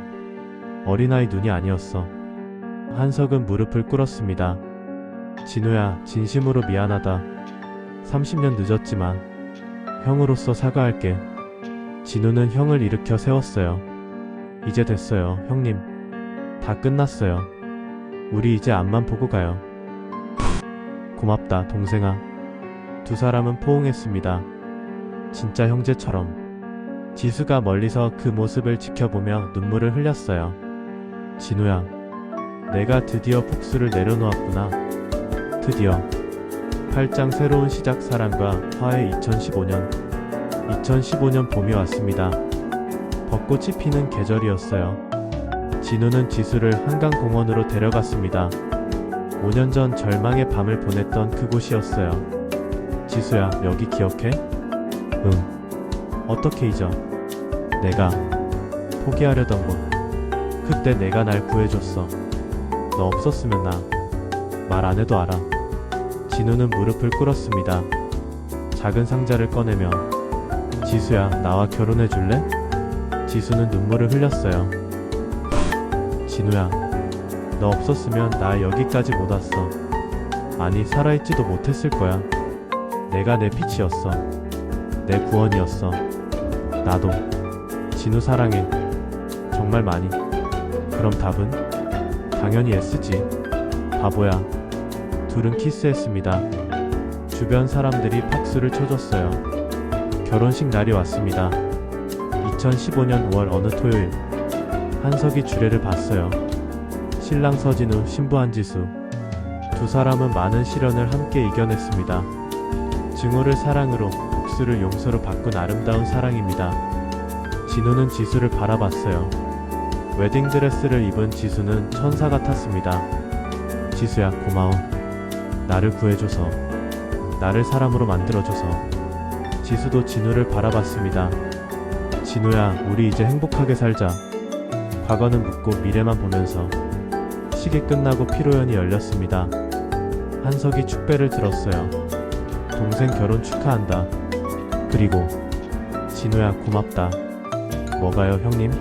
Speaker 1: 어린아이 눈이 아니었어. 한석은 무릎을 꿇었습니다. 진우야, 진심으로 미안하다. 30년 늦었지만 형으로서 사과할게. 진우는 형을 일으켜 세웠어요. 이제 됐어요, 형님. 다 끝났어요. 우리 이제 앞만 보고 가요. 고맙다, 동생아. 두 사람은 포옹했습니다. 진짜 형제처럼. 지수가 멀리서 그 모습을 지켜보며 눈물을 흘렸어요. 진우야, 내가 드디어 복수를 내려놓았구나. 드디어. 8장 새로운 시작, 사랑과 화해. 2015년 봄이 왔습니다. 벚꽃이 피는 계절이었어요. 진우는 지수를 한강공원으로 데려갔습니다. 5년 전 절망의 밤을 보냈던 그곳이었어요. 지수야, 여기 기억해? 응. 어떻게 잊어? 내가 포기하려던 곳. 그때 내가 날 구해줬어. 너 없었으면 나 말 안 해도 알아. 진우는 무릎을 꿇었습니다. 작은 상자를 꺼내며 지수야, 나와 결혼해 줄래? 지수는 눈물을 흘렸어요. 진우야, 너 없었으면 나 여기까지 못 왔어. 아니, 살아있지도 못했을 거야. 내가 내 빛이었어. 내 구원이었어. 나도 진우 사랑해. 정말 많이. 그럼 답은? 당연히 S지. 바보야. 둘은 키스했습니다. 주변 사람들이 박수를 쳐줬어요. 결혼식 날이 왔습니다. 2015년 5월 어느 토요일, 한석이 주례를 봤어요. 신랑 서진우, 신부 한지수. 두 사람은 많은 시련을 함께 이겨냈습니다. 증오를 사랑으로, 복수를 용서로 바꾼 아름다운 사랑입니다. 진우는 지수를 바라봤어요. 웨딩드레스를 입은 지수는 천사 같았습니다. 지수야, 고마워. 나를 구해줘서. 나를 사람으로 만들어줘서. 지수도 진우를 바라봤습니다. 진우야, 우리 이제 행복하게 살자. 과거는 묻고 미래만 보면서. 식이 끝나고 피로연이 열렸습니다. 한석이 축배를 들었어요. 동생 결혼 축하한다. 그리고 진우야, 고맙다. 뭐가요, 형님?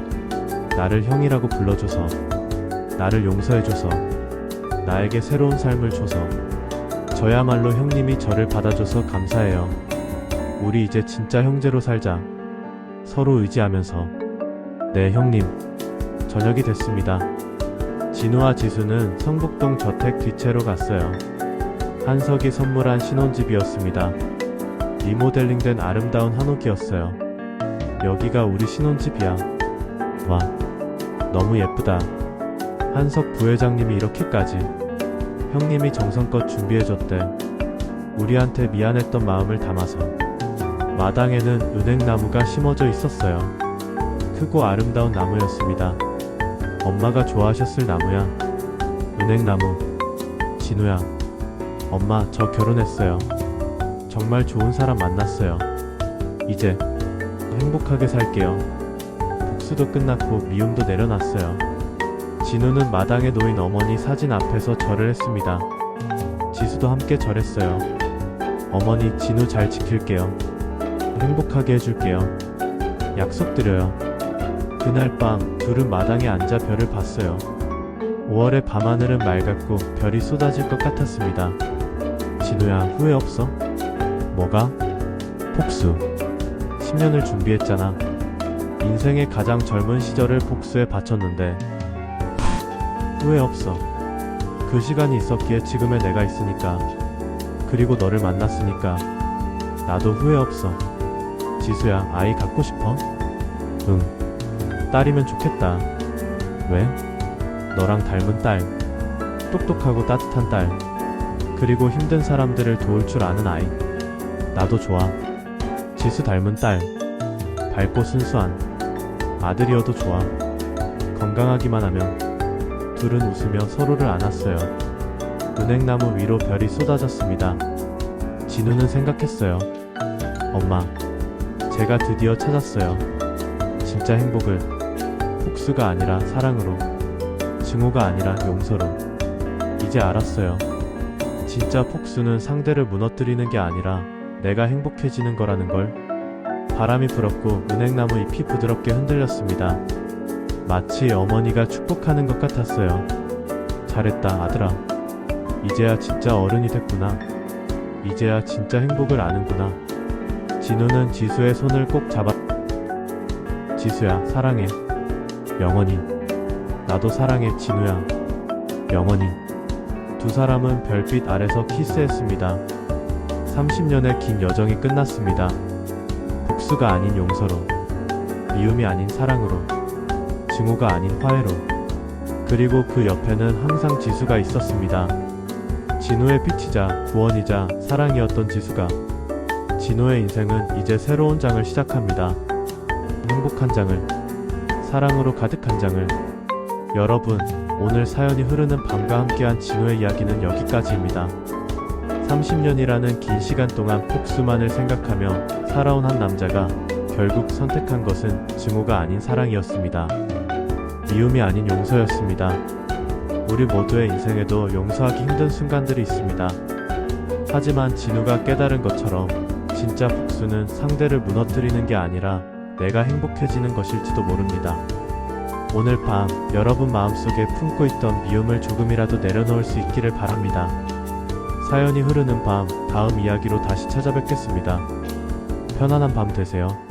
Speaker 1: 나를 형이라고 불러줘서. 나를 용서해줘서. 나에게 새로운 삶을 줘서. 저야말로 형님이 저를 받아줘서 감사해요. 우리 이제 진짜 형제로 살자. 서로 의지하면서. 네, 형님. 저녁이 됐습니다. 진우와 지수는 성북동 저택 뒷채로 갔어요. 한석이 선물한 신혼집이었습니다. 리모델링된 아름다운 한옥이었어요. 여기가 우리 신혼집이야. 와, 너무 예쁘다. 한석 부회장님이 이렇게까지. 형님이 정성껏 준비해줬대. 우리한테 미안했던 마음을 담아서. 마당에는 은행나무가 심어져 있었어요. 크고 아름다운 나무였습니다. 엄마가 좋아하셨을 나무야. 은행나무. 진우야, 엄마, 저 결혼했어요. 정말 좋은 사람 만났어요. 이제 행복하게 살게요. 복수도 끝났고 미움도 내려놨어요. 진우는 마당에 놓인 어머니 사진 앞에서 절을 했습니다. 지수도 함께 절했어요. 어머니, 진우 잘 지킬게요. 행복하게 해줄게요. 약속드려요. 그날 밤 둘은 마당에 앉아 별을 봤어요. 5월의 밤하늘은 맑았고 별이 쏟아질 것 같았습니다. 진우야, 후회 없어? 뭐가? 복수. 10년을 준비했잖아. 인생의 가장 젊은 시절을 복수에 바쳤는데 후회 없어. 그 시간이 있었기에 지금의 내가 있으니까. 그리고 너를 만났으니까. 나도 후회 없어. 지수야, 아이 갖고 싶어? 응. 딸이면 좋겠다. 왜? 너랑 닮은 딸. 똑똑하고 따뜻한 딸. 그리고 힘든 사람들을 도울 줄 아는 아이. 나도 좋아. 지수 닮은 딸. 밝고 순수한. 아들이어도 좋아. 건강하기만 하면. 둘은 웃으며 서로를 안았어요. 은행나무 위로 별이 쏟아졌습니다. 진우는 생각했어요. 엄마, 제가 드디어 찾았어요. 진짜 행복을. 복수가 아니라 사랑으로. 증오가 아니라 용서로. 이제 알았어요. 진짜 복수는 상대를 무너뜨리는 게 아니라 내가 행복해지는 거라는 걸. 바람이 불었고 은행나무 잎이 부드럽게 흔들렸습니다. 마치 어머니가 축복하는 것 같았어요. 잘했다, 아들아. 이제야 진짜 어른이 됐구나. 이제야 진짜 행복을 아는구나. 진우는 지수의 손을 꼭 잡아. 지수야, 사랑해. 영원히. 나도 사랑해, 진우야. 영원히. 두 사람은 별빛 아래서 키스했습니다. 30년의 긴 여정이 끝났습니다. 복수가 아닌 용서로. 미움이 아닌 사랑으로. 증오가 아닌 화해로. 그리고 그 옆에는 항상 지수가 있었습니다. 진우의 빛이자 구원이자 사랑이었던 지수가. 진우의 인생은 이제 새로운 장을 시작합니다. 행복한 장을. 사랑으로 가득한 장을. 여러분, 오늘 사연이 흐르는 밤과 함께한 진우의 이야기는 여기까지입니다. 30년이라는 긴 시간 동안 복수만을 생각하며 살아온 한 남자가 결국 선택한 것은 증오가 아닌 사랑이었습니다. 미움이 아닌 용서였습니다. 우리 모두의 인생에도 용서하기 힘든 순간들이 있습니다. 하지만 진우가 깨달은 것처럼 진짜 복수는 상대를 무너뜨리는 게 아니라 내가 행복해지는 것일지도 모릅니다. 오늘 밤 여러분 마음속에 품고 있던 미움을 조금이라도 내려놓을 수 있기를 바랍니다. 사연이 흐르는 밤 다음 이야기로 다시 찾아뵙겠습니다. 편안한 밤 되세요.